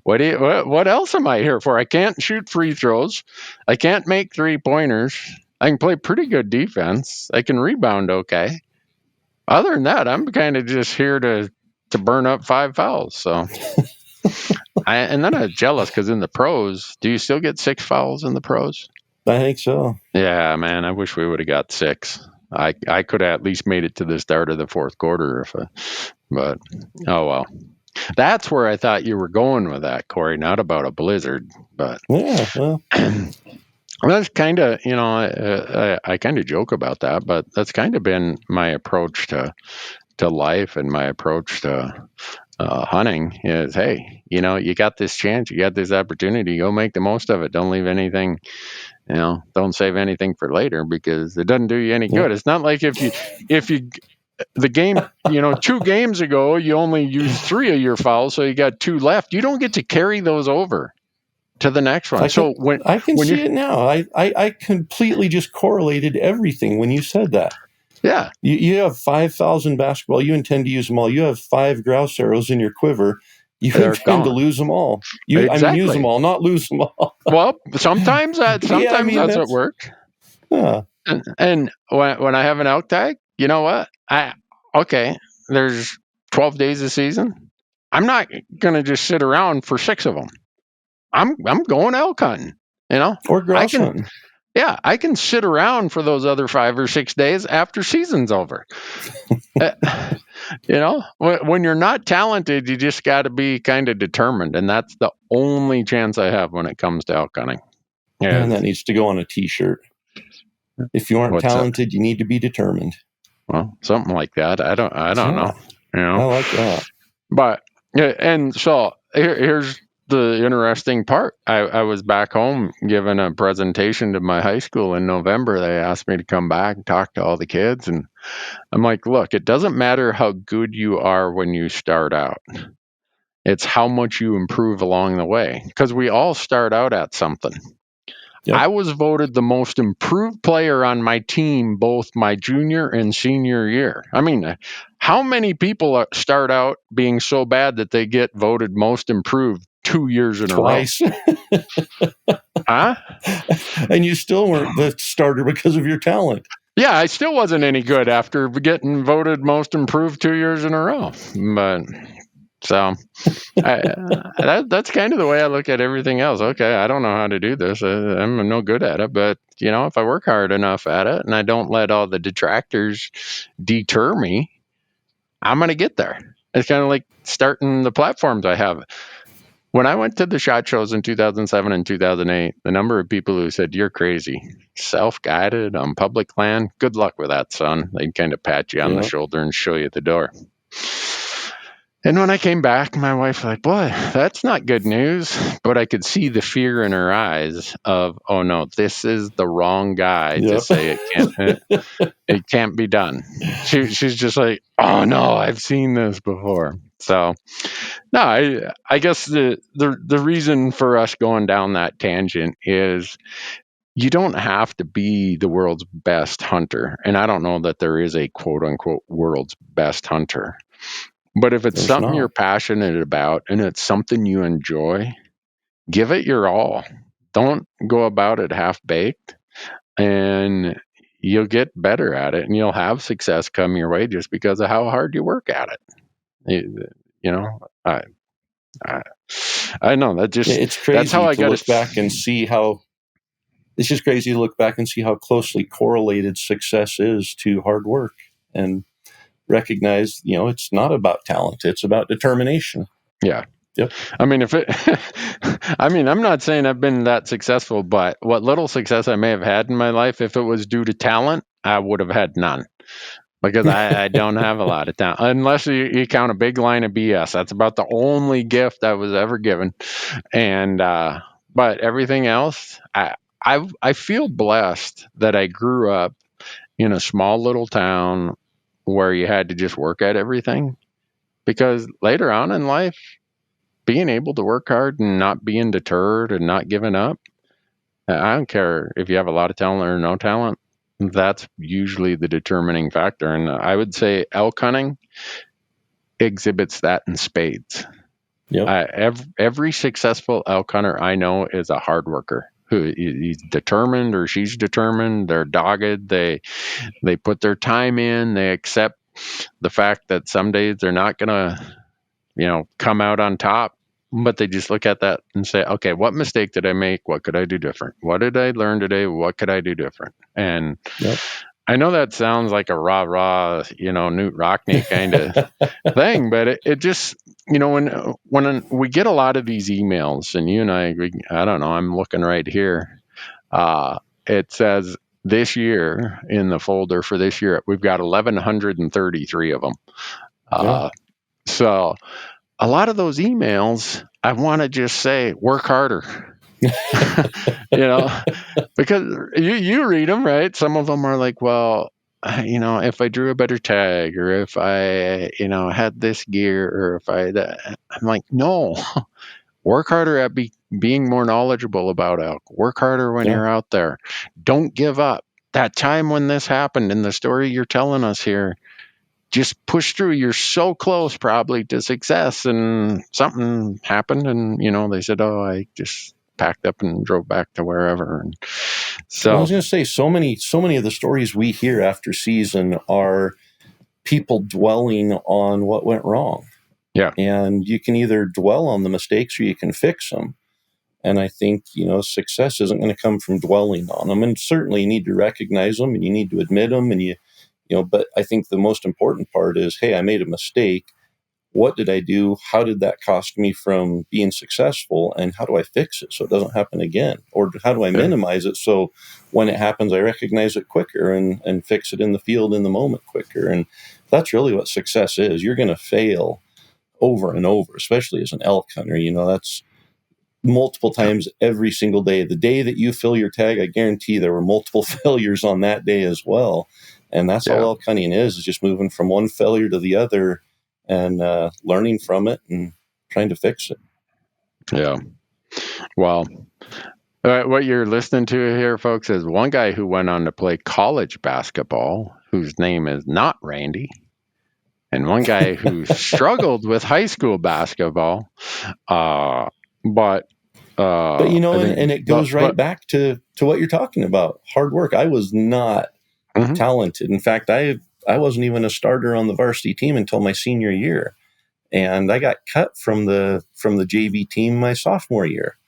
What else am I here for? I can't shoot free throws. I can't make 3-pointers. I can play pretty good defense. I can rebound okay. Other than that, I'm kind of just here to burn up 5 fouls. So, and then I was jealous because in the pros, do you still get 6 fouls in the pros? I think so. Yeah, man. I wish we would have got 6. I could have at least made it to the start of the fourth quarter, but oh well. That's where I thought you were going with that, Corey, not about a blizzard, but Yeah, well, that's kind of, I kind of joke about that, but that's kind of been my approach to life and my approach to hunting is, hey, you got this chance, you got this opportunity, go make the most of it. Don't leave anything, don't save anything for later because it doesn't do you any good. It's not like if you the game, 2 games ago, you only used 3 of your fouls, so you got 2 left. You don't get to carry those over to the next one. I can see it now. I completely just correlated everything when you said that. Yeah. You have 5,000 basketball. You intend to use them all. You have 5 grouse arrows in your quiver. You intend to lose them all. Exactly. Use them all, not lose them all. Well, sometimes that's what works. Yeah. And when I have an elk tag, you know what? There's 12 days a season. I'm not going to just sit around for 6 of them. I'm going elk hunting, Or grouse hunting. Yeah, I can sit around for those other 5 or 6 days after season's over. When you're not talented, you just got to be kind of determined, and that's the only chance I have when it comes to elk hunting. Yeah, and that needs to go on a T-shirt. If you aren't talented, you need to be determined. Well, something like that. I don't know. I like that. But and so here's the interesting part. I was back home giving a presentation to my high school in November. They asked me to come back and talk to all the kids, and I'm like, look, it doesn't matter how good you are when you start out. It's how much you improve along the way, because we all start out at something. Yep. I was voted the most improved player on my team, both my junior and senior year. I mean, how many people start out being so bad that they get voted most improved 2 years in Twice. a row? Huh? And you still weren't the starter because of your talent. Yeah, I still wasn't any good after getting voted most improved 2 years in a row. But so that's kind of the way I look at everything else. Okay, I don't know how to do this. I'm no good at it. But, if I work hard enough at it and I don't let all the detractors deter me, I'm going to get there. It's kind of like starting the platforms I have. When I went to the SHOT Shows in 2007 and 2008, the number of people who said, you're crazy, self-guided on public land, good luck with that, son. They'd kind of pat you on the shoulder and show you the door. And when I came back, my wife was like, boy, that's not good news. But I could see the fear in her eyes of, oh, no, this is the wrong guy to say it can't be done. She's just like, oh, no, I've seen this before. So, no, I guess the reason for us going down that tangent is you don't have to be the world's best hunter. And I don't know that there is a quote unquote world's best hunter. But if it's something you're passionate about and it's something you enjoy, give it your all. Don't go about it half-baked, and you'll get better at it, and you'll have success come your way just because of how hard you work at it. I know that just it's crazy. That's how I got to look back and see how. It's just crazy to look back and see how closely correlated success is to hard work and recognize, it's not about talent. It's about determination. Yeah. Yep. I mean, I'm not saying I've been that successful, but what little success I may have had in my life, if it was due to talent, I would have had none. Because I don't have a lot of talent, unless you count a big line of BS. That's about the only gift I was ever given. And, but everything else, I feel blessed that I grew up in a small little town where you had to just work at everything, because later on in life, being able to work hard and not being deterred and not giving up, I don't care if you have a lot of talent or no talent, that's usually the determining factor. And I would say elk hunting exhibits that in spades. Yep. Every successful elk hunter I know is a hard worker. He's determined or she's determined. They're dogged. They put their time in. They accept the fact that some days they're not going to, come out on top, but they just look at that and say, okay, what mistake did I make? What could I do different? What did I learn today? What could I do different? And I know that sounds like a rah-rah, Newt Rockney kind of thing, but it just, when we get a lot of these emails, and you and I don't know, I'm looking right here. It says this year in the folder for this year, we've got 1,133 of them. So a lot of those emails, I want to just say, work harder. Because you read them, right? Some of them are like, well, if I drew a better tag, or if I, had this gear, or if I'm like, no, work harder at being more knowledgeable about elk. Work harder when you're out there. Don't give up. That time when this happened in the story you're telling us here, just push through. You're so close probably to success, and something happened, and they said, oh, I just packed up and drove back to wherever. And so I was going to say, so many of the stories we hear after season are people dwelling on what went wrong. Yeah. And you can either dwell on the mistakes or you can fix them. And I think, success isn't going to come from dwelling on them. And certainly you need to recognize them and you need to admit them. And but I think the most important part is, hey, I made a mistake. What did I do? How did that cost me from being successful? And how do I fix it so it doesn't happen again? Or how do I minimize it so when it happens, I recognize it quicker and fix it in the field in the moment quicker? And that's really what success is. You're going to fail over and over, especially as an elk hunter. That's multiple times every single day. The day that you fill your tag, I guarantee there were multiple failures on that day as well. And that's all elk hunting is just moving from one failure to the other and learning from it and trying to fix it. Yeah. Well, what you're listening to here, folks, is one guy who went on to play college basketball, whose name is not Randy, and one guy who struggled with high school basketball. But it goes back to what you're talking about. Hard work. I was not talented. In fact, I wasn't even a starter on the varsity team until my senior year. And I got cut from the JV team my sophomore year.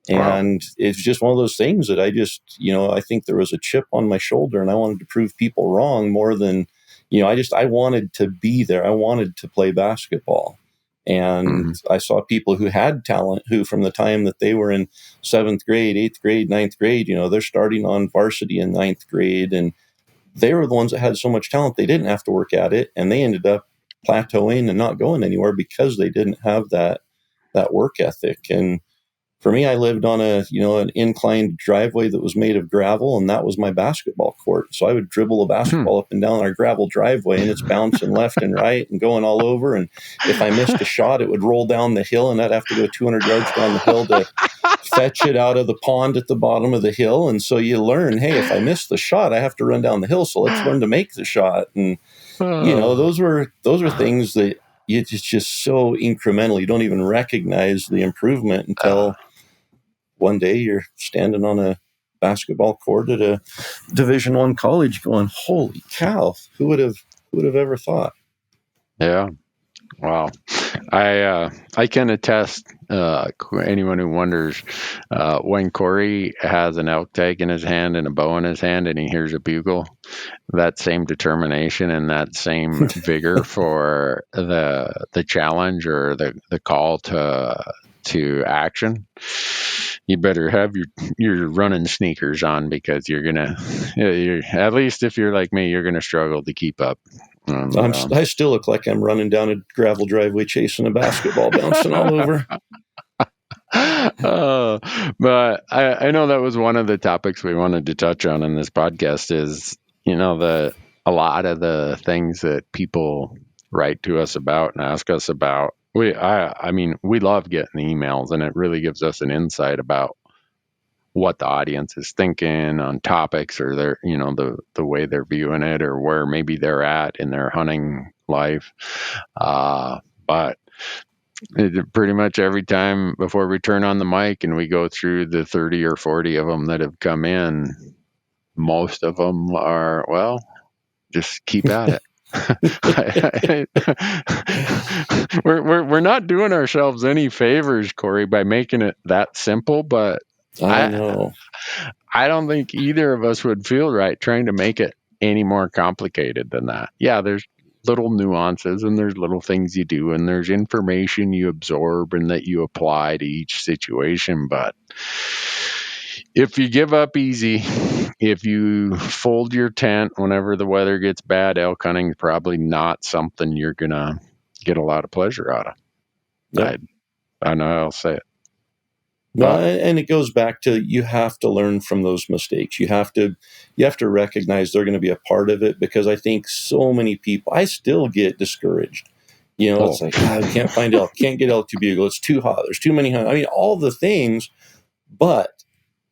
And it's just one of those things that I just, I think there was a chip on my shoulder and I wanted to prove people wrong more than, I wanted to be there. I wanted to play basketball. And I saw people who had talent who from the time that they were in 7th grade, 8th grade, 9th grade, they're starting on varsity in 9th grade. And they were the ones that had so much talent, they didn't have to work at it. And they ended up plateauing and not going anywhere because they didn't have that work ethic. And for me, I lived on an inclined driveway that was made of gravel, and that was my basketball court. So I would dribble a basketball up and down our gravel driveway, and it's bouncing left and right and going all over. And if I missed a shot, it would roll down the hill, and I'd have to go 200 yards down the hill to fetch it out of the pond at the bottom of the hill. And so you learn, hey, if I miss the shot, I have to run down the hill. So let's learn to make the shot. And those were things that it's just so incremental. You don't even recognize the improvement until one day you're standing on a basketball court at a Division I college going, holy cow, who would have ever thought? Yeah. Wow. I can attest, anyone who wonders, when Corey has an elk tag in his hand and a bow in his hand and he hears a bugle, that same determination and that same vigor for the challenge or the call to action, you better have your running sneakers on, because you're at least if you're like me, you're gonna struggle to keep up. I still look like I'm running down a gravel driveway chasing a basketball bouncing all over. But I know that was one of the topics we wanted to touch on in this podcast is, a lot of the things that people write to us about and ask us about. We love getting the emails, and it really gives us an insight about what the audience is thinking on topics, or their, the way they're viewing it, or where maybe they're at in their hunting life. But pretty much every time before we turn on the mic and we go through the 30 or 40 of them that have come in, most of them are, well, just keep at it. We're not doing ourselves any favors, Corey, by making it that simple, but I know. I don't think either of us would feel right trying to make it any more complicated than that. Yeah, there's little nuances and there's little things you do and there's information you absorb and that you apply to each situation. But if you give up easy, if you fold your tent whenever the weather gets bad, elk hunting is probably not something you're going to get a lot of pleasure out of. Yep. I don't know how I'll say it. No, and it goes back to, you have to learn from those mistakes. You have to recognize they're going to be a part of it, because I think so many people, I still get discouraged. It's like, I can't find elk, can't get elk to bugle. It's too hot. There's too many hunters. I mean, all the things. But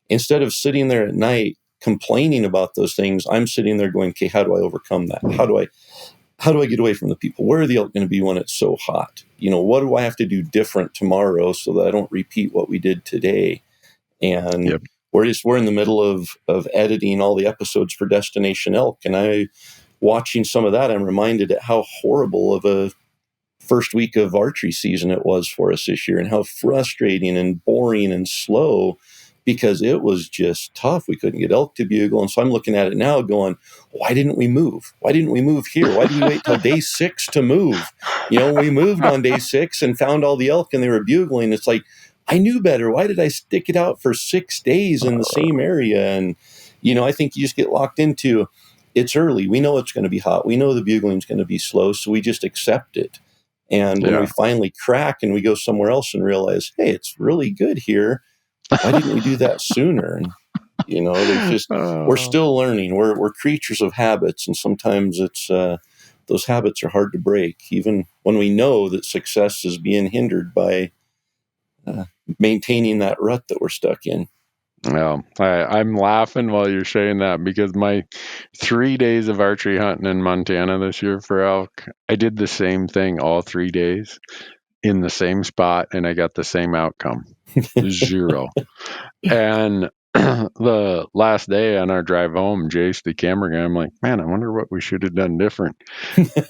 instead of sitting there at night complaining about those things, I'm sitting there going, okay, how do I overcome that? How do I get away from the people? Where are the elk going to be when it's so hot? What do I have to do different tomorrow so that I don't repeat what we did today? And Yep. we're in the middle of editing all the episodes for Destination Elk. And watching some of that, I'm reminded at how horrible of a first week of archery season it was for us this year, and how frustrating and boring and slow, because it was just tough. We couldn't get elk to bugle. And so I'm looking at it now going, why didn't we move? Why didn't we move here? Why did we wait till day 6 to move? We moved on day 6 and found all the elk and they were bugling. It's like, I knew better. Why did I stick it out for 6 days in the same area? And, I think you just get locked into, it's early. We know it's going to be hot. We know the bugling is going to be slow. So we just accept it. And when we finally crack and we go somewhere else and realize, hey, it's really good here, why didn't we do that sooner? And, there's just, we're still learning. We're creatures of habits. And sometimes it's, those habits are hard to break, even when we know that success is being hindered by maintaining that rut that we're stuck in. Well, I'm laughing while you're saying that, because my 3 days of archery hunting in Montana this year for elk, I did the same thing all 3 days in the same spot, and I got the same outcome, 0. And the last day on our drive home, Jace, the camera guy, I'm like, man, I wonder what we should have done different.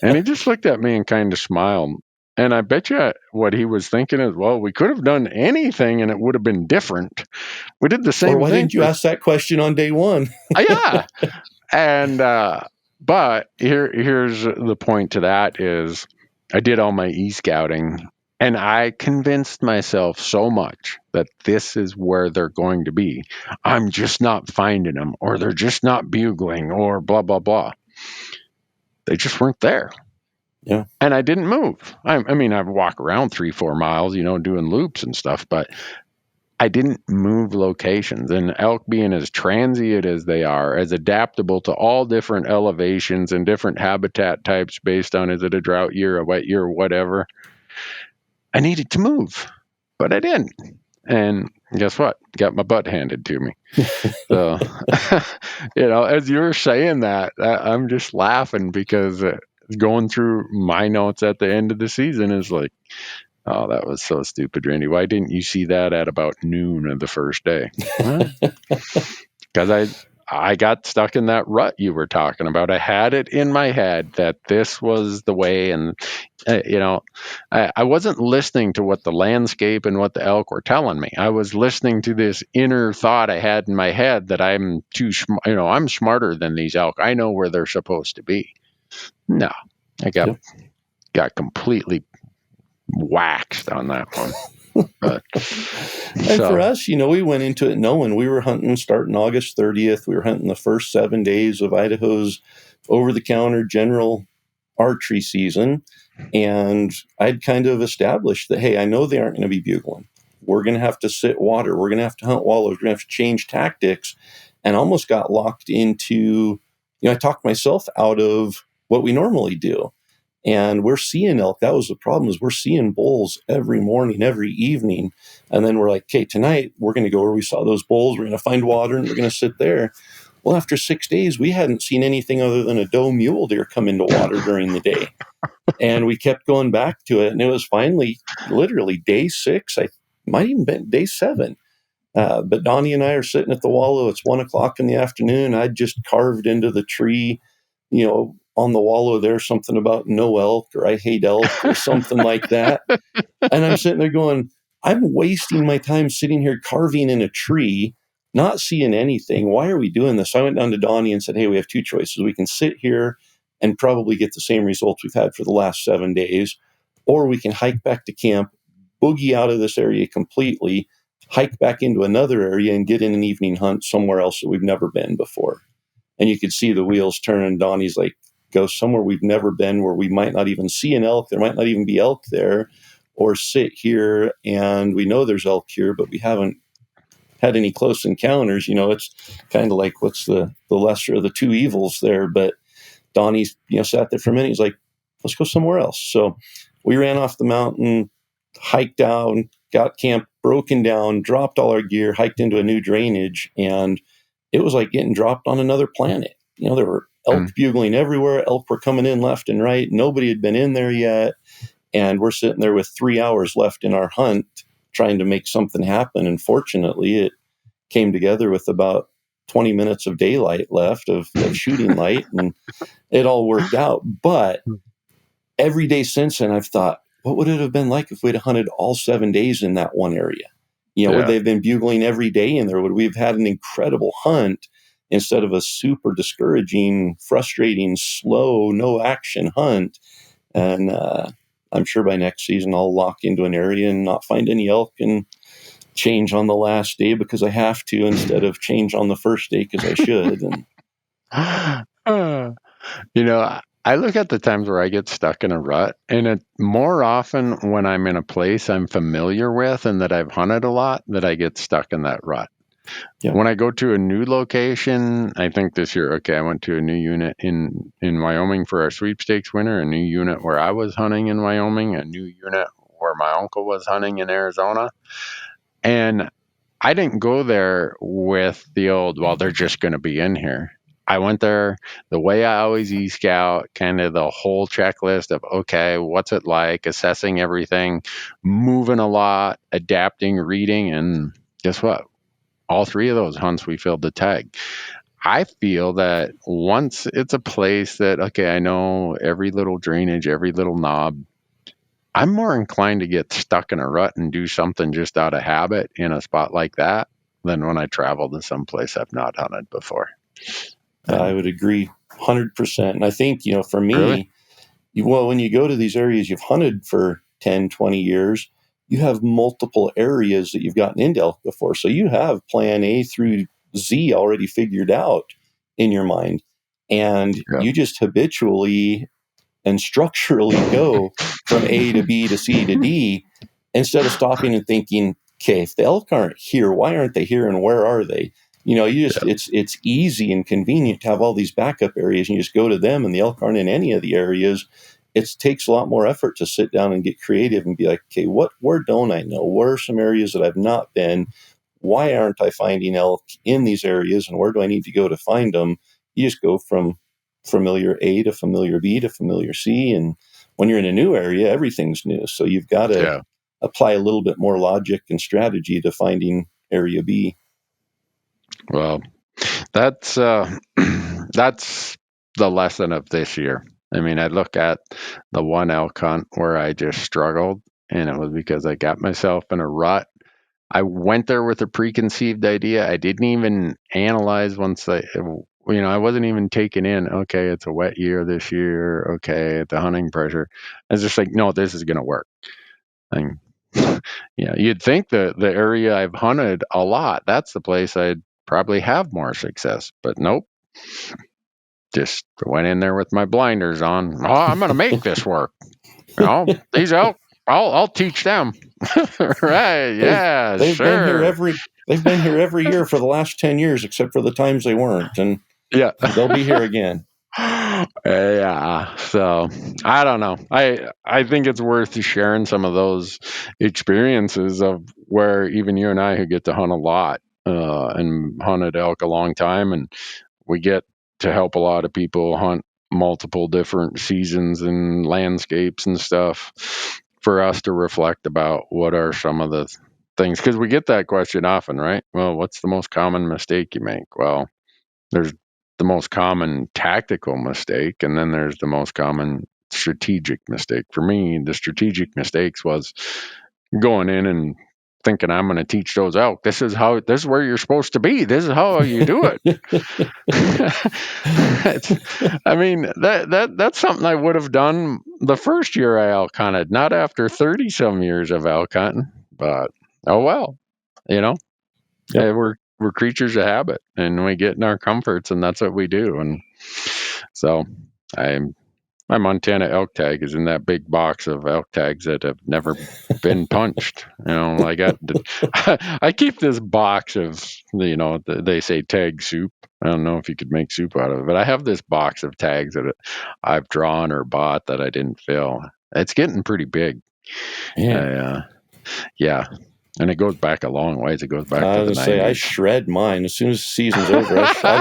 And he just looked at me and kind of smiled. And I bet you what he was thinking is, well, we could have done anything and it would have been different. We did the same thing. Or why didn't you ask that question on day 1? Yeah. And, but here's the point to that is, I did all my e-scouting and I convinced myself so much that this is where they're going to be. I'm just not finding them, or they're just not bugling, or blah, blah, blah. They just weren't there. Yeah. And I didn't move. I mean, I'd walk around 3-4 miles, doing loops and stuff, but I didn't move locations. And elk, being as transient as they are, as adaptable to all different elevations and different habitat types based on, is it a drought year, a wet year, whatever, I needed to move, but I didn't. And guess what? Got my butt handed to me. So, as you were saying that, I'm just laughing, because going through my notes at the end of the season is like, oh, that was so stupid, Randy. Why didn't you see that at about noon of the first day? Because I got stuck in that rut you were talking about. I had it in my head that this was the way, and I wasn't listening to what the landscape and what the elk were telling me. I was listening to this inner thought I had in my head that I'm I'm smarter than these elk. I know where they're supposed to be. No, I got completely waxed on that one. But, and for us, we went into it knowing we were hunting starting August 30th. We were hunting the first 7 days of Idaho's over-the-counter general archery season. And I'd kind of established that, hey, I know they aren't going to be bugling. We're going to have to sit water. We're going to have to hunt wallows. We're going to have to change tactics. And almost got locked into, I talked myself out of what we normally do. And we're seeing elk. That was the problem, is we're seeing bulls every morning, every evening. And then we're like, okay, tonight we're going to go where we saw those bulls. We're going to find water and we're going to sit there. Well, after 6 days, we hadn't seen anything other than a doe mule deer come into water during the day. And we kept going back to it. And it was finally literally day 6. I might even been day 7. But Donnie and I are sitting at the wallow. It's 1:00 in the afternoon. I just carved into the tree, on the wallow there, something about no elk, or I hate elk, or something like that. And I'm sitting there going, I'm wasting my time sitting here carving in a tree not seeing anything. Why are we doing this? So I went down to Donnie and said, hey, we have two choices. We can sit here and probably get the same results we've had for the last 7 days, or we can hike back to camp, boogie out of this area completely, hike back into another area and get in an evening hunt somewhere else that we've never been before. And you could see the wheels turn. Donnie's like, go somewhere we've never been, where we might not even see an elk. There might not even be elk there, or sit here and we know there's elk here, but we haven't had any close encounters. It's kind of like, what's the lesser of the two evils there? But Donnie's, sat there for a minute. He's like, let's go somewhere else. So we ran off the mountain, hiked down, got camp broken down, dropped all our gear, hiked into a new drainage, and it was like getting dropped on another planet. There were elk bugling everywhere. Elk were coming in left and right. Nobody had been in there yet. And we're sitting there with 3 hours left in our hunt, trying to make something happen. And fortunately, it came together with about 20 minutes of daylight left of shooting light, and it all worked out. But every day since then, I've thought, what would it have been like if we'd hunted all 7 days in that one area? Would they have been bugling every day in there? Would we have had an incredible hunt instead of a super discouraging, frustrating, slow, no action hunt? And I'm sure by next season I'll lock into an area and not find any elk and change on the last day because I have to, instead of change on the first day because I should. I look at the times where I get stuck in a rut, and it more often when I'm in a place I'm familiar with and that I've hunted a lot, that I get stuck in that rut. Yeah. When I go to a new location, I think this year, I went to a new unit in Wyoming for our sweepstakes winter, a new unit where I was hunting in Wyoming, a new unit where my uncle was hunting in Arizona. And I didn't go there with the old, well, they're just going to be in here. I went there the way I always e-scout, kind of the whole checklist of, okay, what's it like, assessing everything, moving a lot, adapting, reading, and guess what? All 3 of those hunts, we filled the tag. I feel that once it's a place that, I know every little drainage, every little knob, I'm more inclined to get stuck in a rut and do something just out of habit in a spot like that than when I travel to some place I've not hunted before. I would agree 100%. And I think, for me, really? When you go to these areas you've hunted for 10, 20 years, you have multiple areas that you've gotten into elk before. So you have plan A through Z already figured out in your mind. And you just habitually and structurally go from A to B to C to D, instead of stopping and thinking, okay, if the elk aren't here, why aren't they here and where are they? It's easy and convenient to have all these backup areas, and you just go to them, and the elk aren't in any of the areas. It takes a lot more effort to sit down and get creative and be like, okay, where don't I know? Where are some areas that I've not been? Why aren't I finding elk in these areas, and where do I need to go to find them? You just go from familiar A to familiar B to familiar C. And when you're in a new area, everything's new. So you've got to apply a little bit more logic and strategy to finding area B. Well, that's that's the lesson of this year. I mean, I look at the one elk hunt where I just struggled, and it was because I got myself in a rut. I went there with a preconceived idea. I didn't even analyze I wasn't even taking in, okay, it's a wet year this year. Okay, the hunting pressure. I was just like, no, this is going to work. And, you'd think the area I've hunted a lot, that's the place I'd probably have more success, but nope. Just went in there with my blinders on. Oh, I'm going to make this work. These elk, I'll teach them. Right? Yeah, they've sure. They've been here every year for the last 10 years, except for the times they weren't, and they'll be here again. Yeah. So I don't know. I think it's worth sharing some of those experiences of where even you and I, who get to hunt a lot and hunted elk a long time, and we get to help a lot of people hunt multiple different seasons and landscapes and stuff, for us to reflect about what are some of the things, because we get that question often, right? Well, what's the most common mistake you make? Well, there's the most common tactical mistake, and then there's the most common strategic mistake. For me, the strategic mistakes was going in and thinking I'm going to teach those elk. This is where you're supposed to be. This is how you do it. I mean, that's something I would have done the first year I elk hunted, not after 30 some years of elk hunting. But oh well, Yep. we're creatures of habit, and we get in our comforts, and that's what we do. And so my Montana elk tag is in that big box of elk tags that have never been punched. I keep this box of, they say tag soup. I don't know if you could make soup out of it, but I have this box of tags that I've drawn or bought that I didn't fill. It's getting pretty big. Yeah. Yeah. And it goes back a long ways. It goes back I to the was gonna say 90s. I shred mine as soon as the season's over. I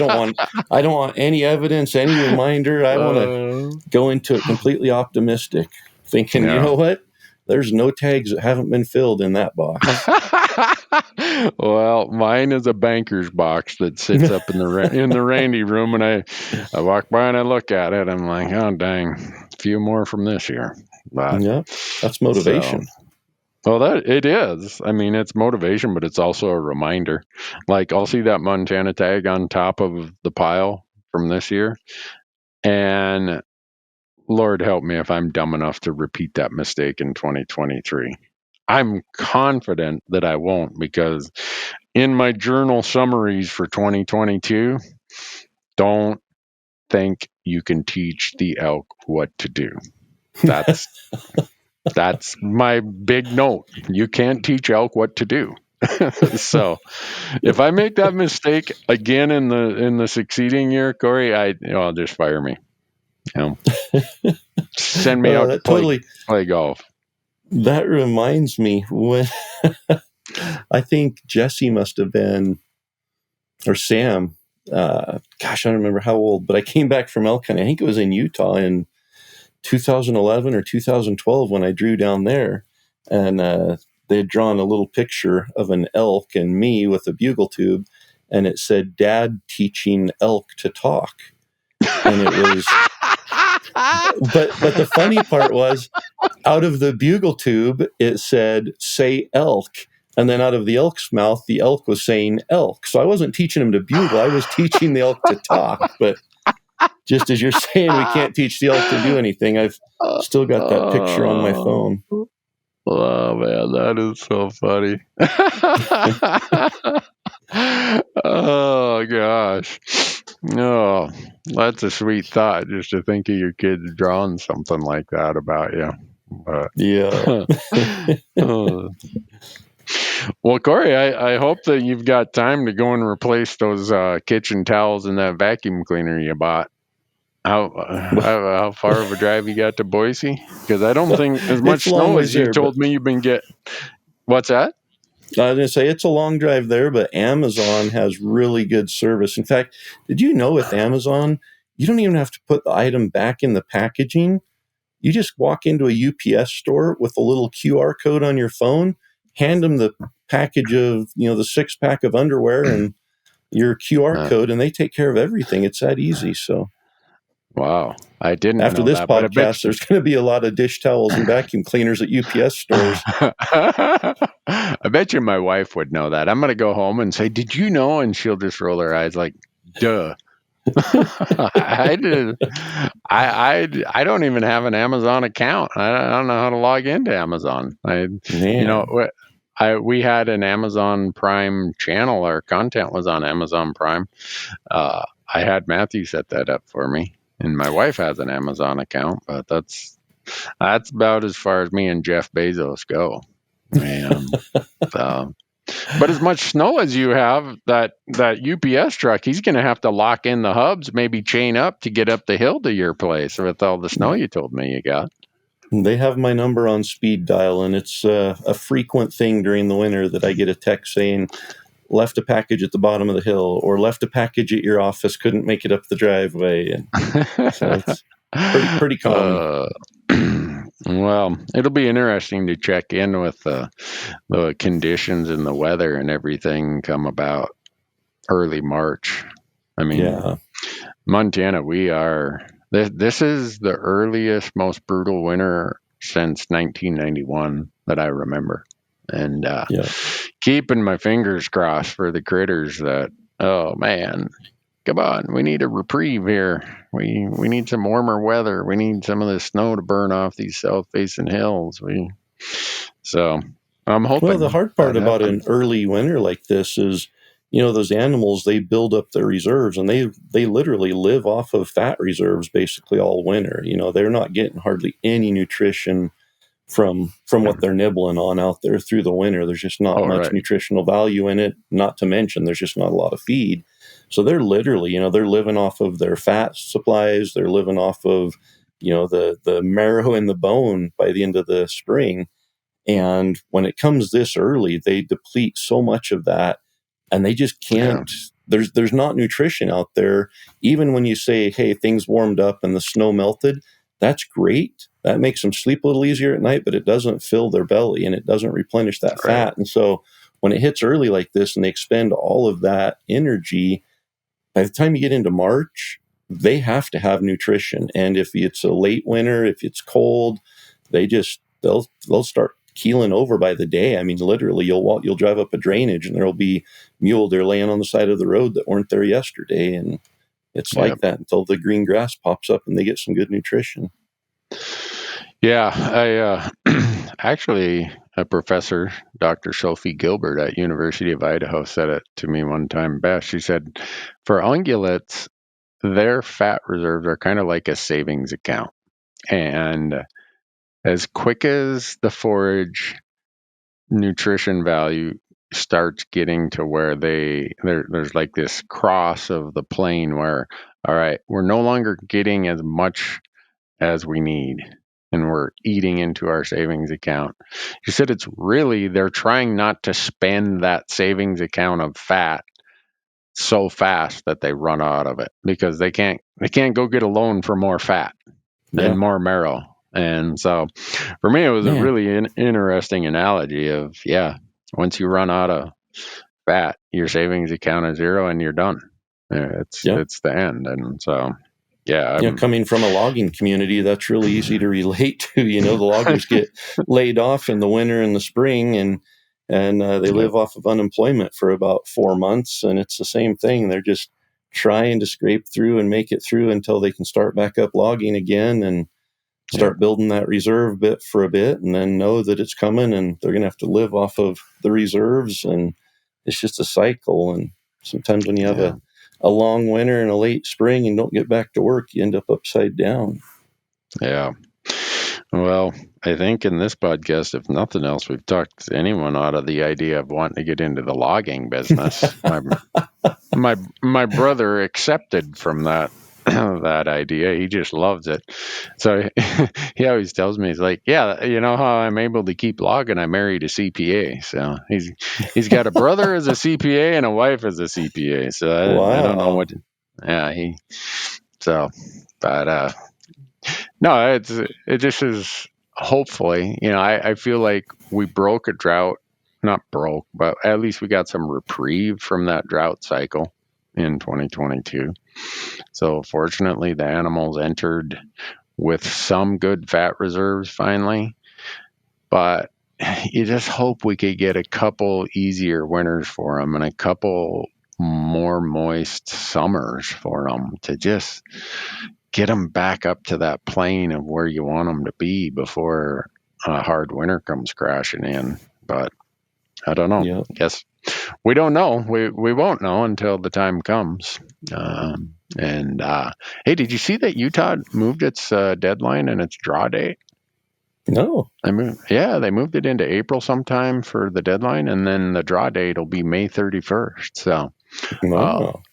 don't want any evidence, any reminder. I want to go into it completely optimistic, thinking, you know what? There's no tags that haven't been filled in that box. Well, mine is a banker's box that sits up in the Randy room, and I walk by and I look at it. I'm like, oh dang, a few more from this year. But, yeah, that's motivation. Well, that it is. I mean, it's motivation, but it's also a reminder. Like, I'll see that Montana tag on top of the pile from this year, and Lord help me if I'm dumb enough to repeat that mistake in 2023. I'm confident that I won't, because in my journal summaries for 2022, don't think you can teach the elk what to do. That's my big note. You can't teach elk what to do. So if I make that mistake again in the succeeding year, Corey, just fire me. Send me out to play golf. That reminds me when I think Jesse must have been, or Sam, I don't remember how old, but I came back from elk hunting. I think it was in Utah in 2011 or 2012 when I drew down there, and they had drawn a little picture of an elk and me with a bugle tube, and it said "Dad teaching elk to talk," and it was. But the funny part was, out of the bugle tube, it said "Say elk." And then out of the elk's mouth, the elk was saying elk. So I wasn't teaching him to bugle. I was teaching the elk to talk. But just as you're saying, we can't teach the elk to do anything. I've still got that picture on my phone. Oh, man, that is so funny. Oh, gosh. Oh, that's a sweet thought, just to think of your kids drawing something like that about you. But, yeah. Well, Corey, I hope that you've got time to go and replace those kitchen towels and that vacuum cleaner you bought. How far of a drive you got to Boise? Because I don't think as much snow as you told me you've been getting. What's that? I was going to say it's a long drive there, but Amazon has really good service. In fact, did you know with Amazon, you don't even have to put the item back in the packaging. You just walk into a UPS store with a little QR code on your phone, hand them the package of, the 6-pack of underwear and your QR code, and they take care of everything. It's that easy. So, wow, I didn't. After know this that, podcast, there's going to be a lot of dish towels and vacuum cleaners at UPS stores. I bet you my wife would know that. I'm going to go home and say, "Did you know?" And she'll just roll her eyes like, "Duh." I did. I don't even have an Amazon account. I don't know how to log into Amazon. We had an Amazon Prime channel. Our content was on Amazon Prime. I had Matthew set that up for me, and my wife has an Amazon account. But that's about as far as me and Jeff Bezos go. But as much snow as you have, that UPS truck, he's going to have to lock in the hubs, maybe chain up to get up the hill to your place with all the snow you told me you got. They have my number on speed dial, and it's a frequent thing during the winter that I get a text saying, left a package at the bottom of the hill, or left a package at your office, couldn't make it up the driveway. And so it's pretty common. Well, it'll be interesting to check in with the conditions and the weather and everything come about early March. I mean, Montana, this is the earliest, most brutal winter since 1991 that I remember. and Yeah. keeping my fingers crossed for the critters that, oh man, come on, we need a reprieve here. We need some warmer weather. We need some of the snow to burn off these south-facing hills. So I'm hoping. Well, the hard part that about an happens. early winter like this is, those animals, they build up their reserves, and they literally live off of fat reserves basically all winter. They're not getting hardly any nutrition from what they're nibbling on out there through the winter. There's just not much Right. nutritional value in it, not to mention there's just not a lot of feed. So they're literally, they're living off of their fat supplies. They're living off of, the marrow in the bone by the end of the spring. And when it comes this early, they deplete so much of that, and they just can't. There's not nutrition out there. Even when you say, hey, things warmed up and the snow melted, that's great. That makes them sleep a little easier at night, but it doesn't fill their belly and it doesn't replenish that fat. And so when it hits early like this and they expend all of that energy, by the time you get into March, they have to have nutrition. And if it's a late winter, if it's cold, they'll start keeling over by the day. I mean, literally, you'll drive up a drainage and there'll be mule deer laying on the side of the road that weren't there yesterday, and it's like that until the green grass pops up and they get some good nutrition. Yeah, I actually, a professor, Dr. Sophie Gilbert at University of Idaho, said it to me one time best. She said, for ungulates, their fat reserves are kind of like a savings account, and as quick as the forage nutrition value starts getting to where there's like this cross of the plane where, all right, we're no longer getting as much as we need and we're eating into our savings account. She said it's really, they're trying not to spend that savings account of fat so fast that they run out of it, because they can't go get a loan for more fat and more marrow. And so for me, it was a really interesting analogy of, once you run out of fat, your savings account is zero and you're done. It's the end. And so, coming from a logging community, that's really easy to relate to. The loggers get laid off in the winter and the spring, and they live off of unemployment for about 4 months. And it's the same thing. They're just trying to scrape through and make it through until they can start back up logging again and start building that reserve bit for a bit, and then know that it's coming and they're going to have to live off of the reserves. And it's just a cycle. And sometimes when you have a long winter and a late spring and don't get back to work, you end up upside down. Yeah. Well, I think in this podcast, if nothing else, we've talked anyone out of the idea of wanting to get into the logging business. my brother accepted from that that idea. He just loves it. So he always tells me, he's like, yeah, you know how I'm able to keep logging? I married a CPA. So he's got a brother as a CPA and a wife as a CPA. So I don't know what. Yeah, but no, it just is, hopefully, I feel like we broke a drought, not broke, but at least we got some reprieve from that drought cycle in 2022. So fortunately, the animals entered with some good fat reserves finally, but you just hope we could get a couple easier winters for them and a couple more moist summers for them to just get them back up to that plane of where you want them to be before a hard winter comes crashing in. But I don't know. Yep. Guess we don't know. We won't know until the time comes. Hey, did you see that Utah moved its deadline and its draw date? No. They moved it into April sometime for the deadline, and then the draw date will be May 31st. So, we'll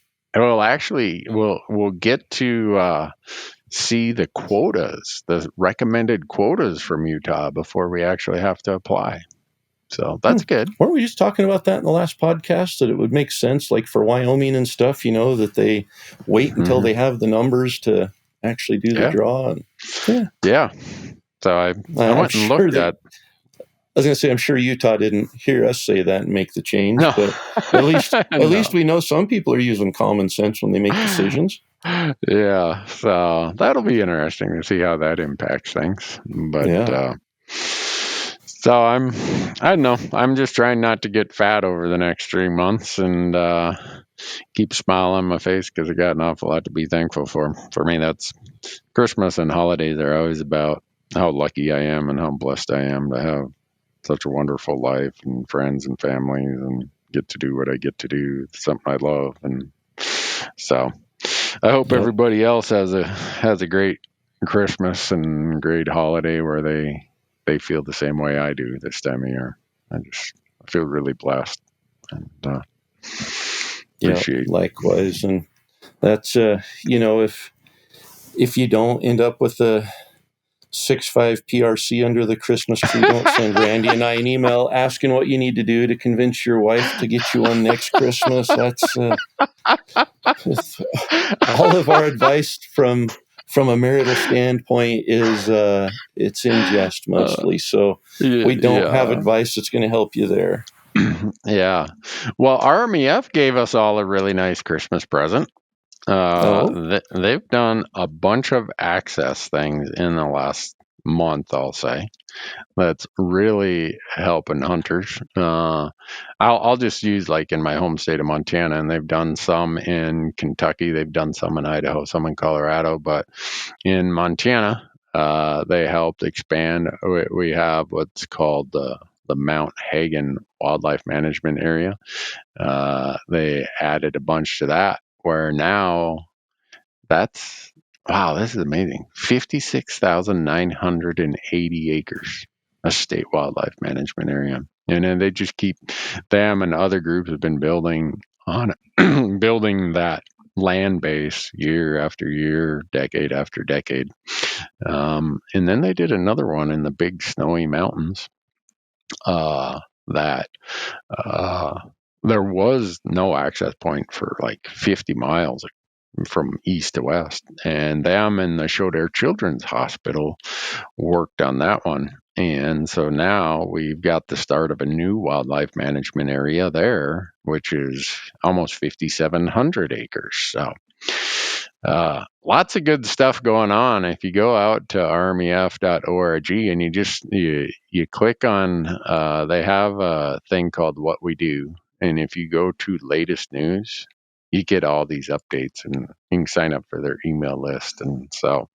get to see the quotas, the recommended quotas from Utah before we actually have to apply. So that's good. Weren't we just talking about that in the last podcast, that it would make sense, like for Wyoming and stuff, that they wait until they have the numbers to actually do the draw? So I went and looked at. I was going to say, I'm sure Utah didn't hear us say that and make the change, No. but at least we know some people are using common sense when they make decisions. Yeah, so that'll be interesting to see how that impacts things. But So I don't know. I'm just trying not to get fat over the next 3 months and keep a smile on my face because I got an awful lot to be thankful for. For me, that's Christmas and holidays are always about how lucky I am and how blessed I am to have such a wonderful life and friends and families and get to do what I get to do, something I love. And so I hope Yep. everybody else has a great Christmas and great holiday where they feel the same way I do this time of year. I feel really blessed and Yeah, appreciate. likewise. And that's if you don't end up with a 6.5 PRC under the Christmas tree, don't send Randy and I an email asking what you need to do to convince your wife to get you one next Christmas. That's all of our advice from a marital standpoint is it's in jest mostly. So we don't have Yeah. advice that's going to help you there. Yeah. Well, RMEF gave us all a really nice Christmas present. They've done a bunch of access things in the last month, I'll say. That's really helping hunters. I'll just use like in my home state of Montana, and they've done some in Kentucky, they've done some in Idaho, some in Colorado, but in Montana, they helped expand. We have what's called the Mount Hagen Wildlife Management Area. They added a bunch to that, where now that's wow, this is amazing. 56,980 acres, a state wildlife management area. And then they just keep them and other groups have been building on building that land base year after year, decade after decade. And then they did another one in the big snowy mountains that there was no access point for like 50 miles from east to west. And them and the Shodair Children's Hospital worked on that one. And so now we've got the start of a new wildlife management area there, which is almost 5,700 acres. So lots of good stuff going on. If you go out to rmef.org and you click on, they have a thing called What We Do. And if you go to latest news, you get all these updates and you can sign up for their email list. And so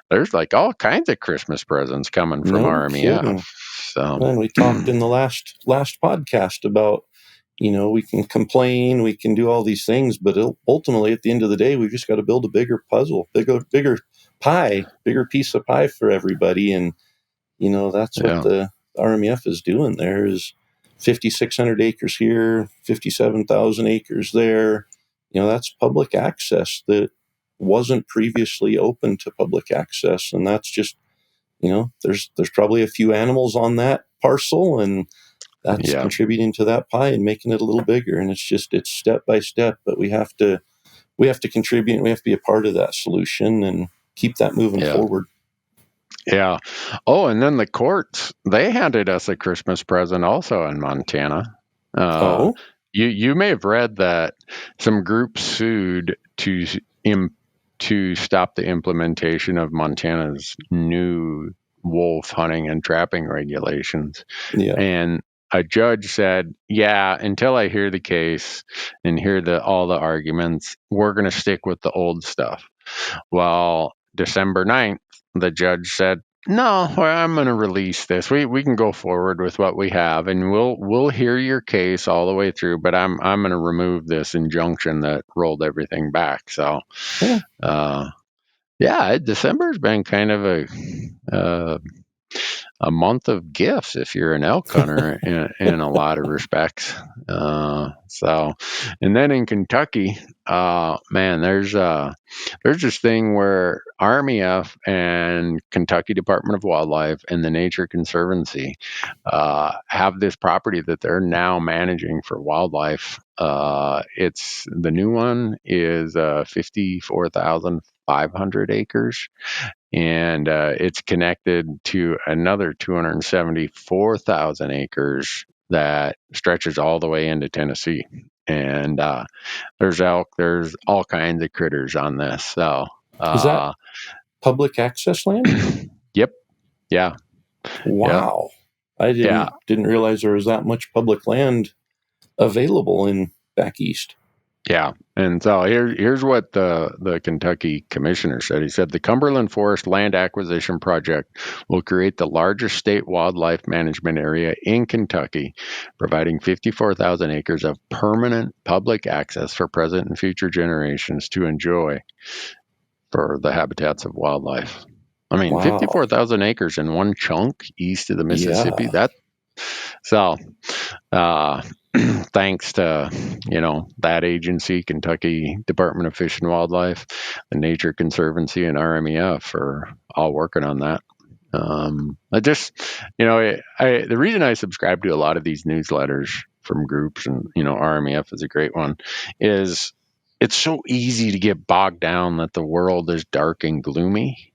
there's like all kinds of Christmas presents coming from No RMEF. kidding. So And we talked in the last podcast about, we can complain, we can do all these things, but ultimately at the end of the day, we've just got to build a bigger puzzle, bigger pie, bigger piece of pie for everybody. And, that's what the RMEF is doing. There is 5,600 acres here, 57,000 acres there. That's public access that wasn't previously open to public access. And that's just, there's probably a few animals on that parcel, and that's contributing to that pie and making it a little bigger. And it's step by step, but we have to contribute, and we have to be a part of that solution and keep that moving forward. Yeah. Oh, and then the courts, they handed us a Christmas present also in Montana. You may have read that some groups sued to stop the implementation of Montana's new wolf hunting and trapping regulations. Yeah. And a judge said, "Yeah, until I hear the case and hear all the arguments, we're going to stick with the old stuff." Well, December 9th, the judge said, "No, I'm going to release this. We can go forward with what we have, and we'll hear your case all the way through. But I'm going to remove this injunction that rolled everything back." So, December's been kind of a month of gifts if you're an elk hunter in a lot of respects. And then in Kentucky, man, there's this thing where RMEF and Kentucky Department of Wildlife and the Nature Conservancy have this property that they're now managing for wildlife. It's the new one is 54,500 acres. And it's connected to another 274,000 acres that stretches all the way into Tennessee. And there's elk, there's all kinds of critters on this. So is that public access land? Yep. Yeah. Wow. I didn't realize there was that much public land available in back east. Yeah. And so here's what the Kentucky commissioner said. He said the Cumberland Forest Land Acquisition Project will create the largest state wildlife management area in Kentucky, providing 54,000 acres of permanent public access for present and future generations to enjoy for the habitats of wildlife. I mean, Wow. 54,000 acres in one chunk east of the Mississippi. Yeah. Thanks to, that agency, Kentucky Department of Fish and Wildlife, the Nature Conservancy, and RMEF are all working on that. The reason I subscribe to a lot of these newsletters from groups, and, RMEF is a great one, is it's so easy to get bogged down that the world is dark and gloomy.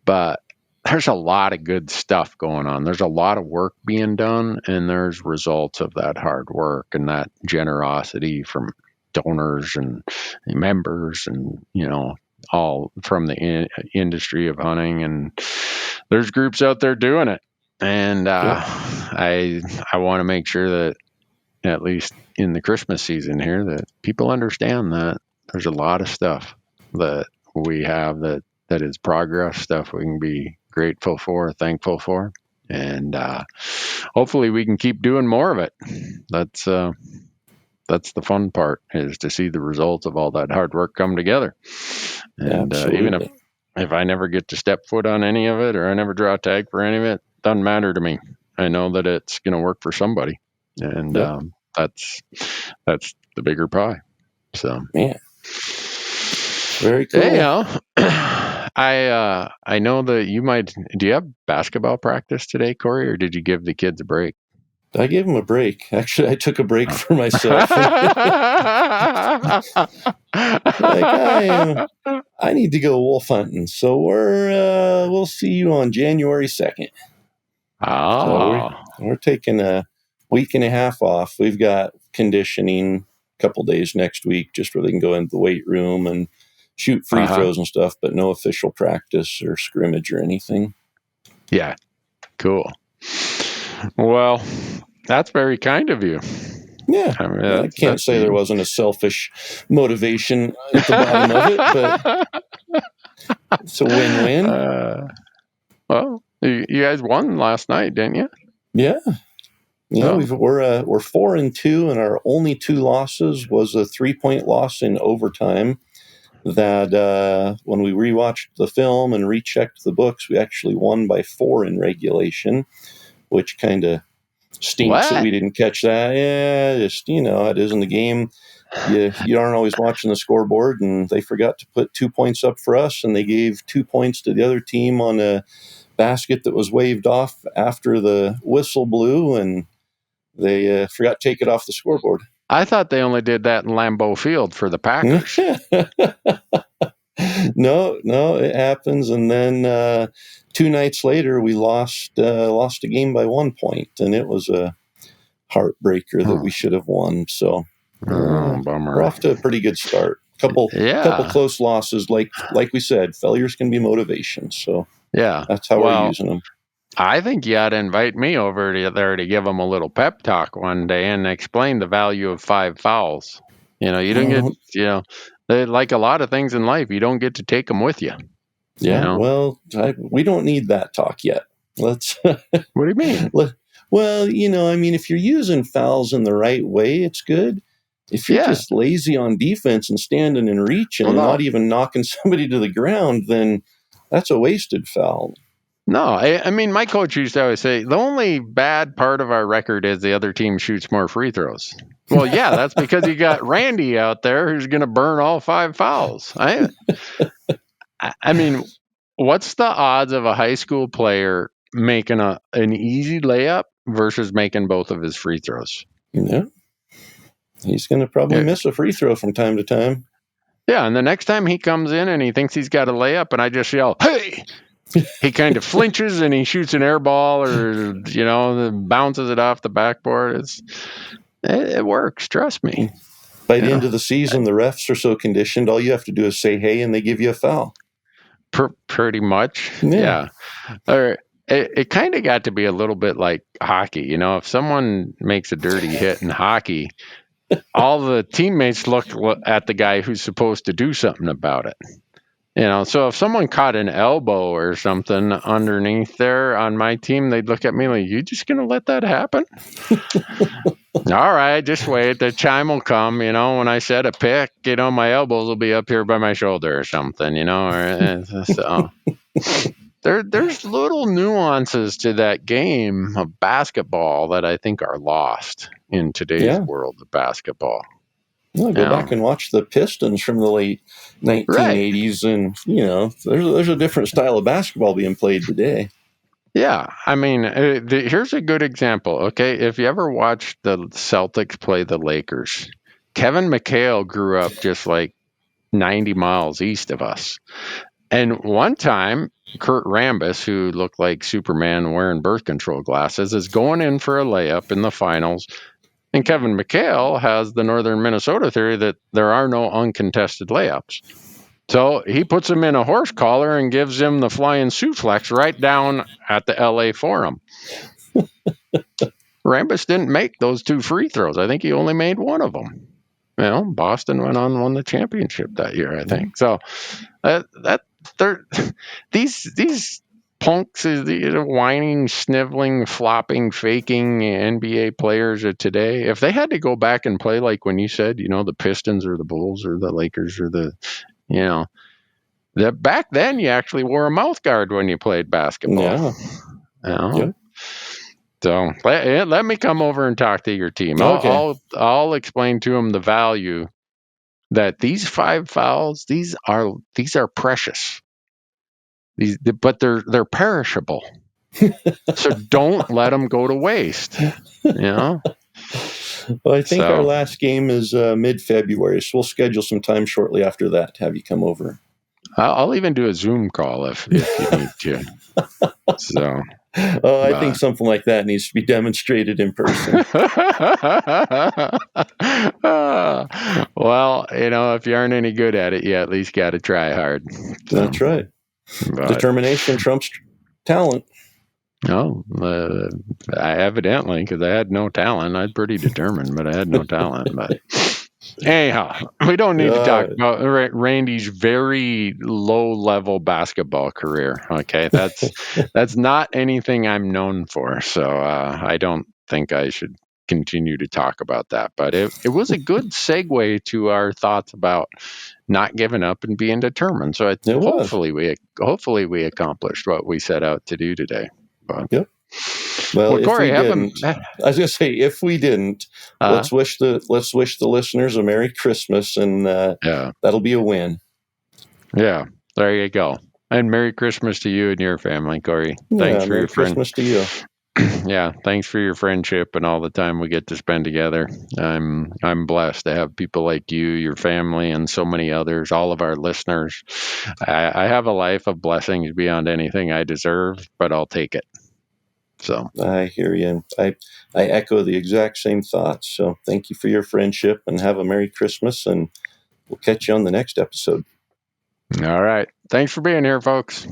But there's a lot of good stuff going on. There's a lot of work being done, and there's results of that hard work and that generosity from donors and members and, all from the industry of hunting. And there's groups out there doing it. And I want to make sure that, at least in the Christmas season here, that people understand that there's a lot of stuff that we have that is progress, stuff we can be grateful for, thankful for, and hopefully we can keep doing more of it. That's the fun part, is to see the results of all that hard work come together. And even if I never get to step foot on any of it, or I never draw a tag for any of it, doesn't matter to me. I know that it's going to work for somebody, and that's the bigger pie. So, man, very cool. I know that you might. Do you have basketball practice today, Corey, or did you give the kids a break? I gave them a break. Actually, I took a break for myself. I need to go wolf hunting, so we'll see you on January 2nd. Oh, so we're taking a week and a half off. We've got conditioning a couple days next week, just where they can go into the weight room and shoot free throws and stuff, but no official practice or scrimmage or anything. Yeah, cool. Well, that's very kind of you. Yeah, I can't say there wasn't a selfish motivation at the bottom of it, but it's a win-win. Well, you guys won last night, didn't you? Yeah. We're 4-2, and our only 2 losses was a 3-point loss in overtime. That when we rewatched the film and rechecked the books, we actually won by 4 in regulation, which kind of stinks that we didn't catch that. Yeah, just, it is in the game. You aren't always watching the scoreboard, and they forgot to put 2 points up for us, and they gave 2 points to the other team on a basket that was waved off after the whistle blew, and they forgot to take it off the scoreboard. I thought they only did that in Lambeau Field for the Packers. No, it happens. And then 2 nights later, we lost a game by 1 point, and it was a heartbreaker that we should have won. So bummer. We're off to a pretty good start. Couple close losses, like we said, failures can be motivation. So that's how we're using them. I think you ought to invite me over there to give them a little pep talk one day and explain the value of 5 fouls. You don't get, like a lot of things in life, you don't get to take them with you. Yeah, well, we don't need that talk yet. Let's. What do you mean? Well, if you're using fouls in the right way, it's good. If you're just lazy on defense and standing and reaching and not even knocking somebody to the ground, then that's a wasted foul. No, I mean, my coach used to always say, the only bad part of our record is the other team shoots more free throws. Well, yeah, that's because you got Randy out there who's going to burn all 5 fouls. I mean, what's the odds of a high school player making an easy layup versus making both of his free throws? Yeah. He's going to probably miss a free throw from time to time. Yeah, and the next time he comes in and he thinks he's got a layup and I just yell, hey! He kind of flinches and he shoots an air ball or, bounces it off the backboard. It works, trust me. By the end of the season, the refs are so conditioned, all you have to do is say, hey, and they give you a foul. Pretty much, yeah. All right. it kind of got to be a little bit like hockey. If someone makes a dirty hit in hockey, all the teammates look at the guy who's supposed to do something about it. So if someone caught an elbow or something underneath there on my team, they'd look at me like, "You just gonna let that happen?" All right, just wait. The chime will come. When I set a pick, my elbows will be up here by my shoulder or something. So there's little nuances to that game of basketball that I think are lost in today's world of basketball. Well, go back and watch the Pistons from the late 1980s, and there's a different style of basketball being played today. Yeah, I mean, here's a good example. Okay, if you ever watched the Celtics play the Lakers, Kevin McHale grew up just like 90 miles east of us, and one time, Kurt Rambis, who looked like Superman wearing birth control glasses, is going in for a layup in the finals. And Kevin McHale has the Northern Minnesota theory that there are no uncontested layups. So he puts him in a horse collar and gives him the flying suplex right down at the LA Forum. Rambis didn't make those 2 free throws. I think he only made one of them. Boston went on and won the championship that year, I think. So these punks, whining, sniveling, flopping, faking NBA players of today, if they had to go back and play like when you said, the Pistons or the Bulls or the Lakers or that back then you actually wore a mouth guard when you played basketball. Yeah. So let me come over and talk to your team. Okay. I'll explain to them the value that these 5 fouls, these are precious. But they're perishable. So don't let them go to waste. Well, I think our last game is mid-February, so we'll schedule some time shortly after that to have you come over. I'll even do a Zoom call if you need to. So. I think something like that needs to be demonstrated in person. Well, if you aren't any good at it, you at least got to try hard. So, that's right. Determination trumps talent. No, evidently, because I had no talent. I was pretty determined, but I had no talent. But anyhow, we don't need to talk about Randy's very low-level basketball career. Okay, that's not anything I'm known for. So I don't think I should continue to talk about that. But it was a good segue to our thoughts about not giving up and being determined. So hopefully we accomplished what we set out to do today. But, yep. Well, if Corey, we didn't, I was going to say, if we didn't, let's wish the listeners a Merry Christmas, and that'll be a win. Yeah, there you go. And Merry Christmas to you and your family, Corey. Thanks for Merry your Christmas to you. Yeah, thanks for your friendship and all the time we get to spend together. I'm blessed to have people like you, your family, and so many others, all of our listeners. I have a life of blessings beyond anything I deserve, but I'll take it. So I hear you. I echo the exact same thoughts. So thank you for your friendship, and have a Merry Christmas, and we'll catch you on the next episode. All right. Thanks for being here, folks.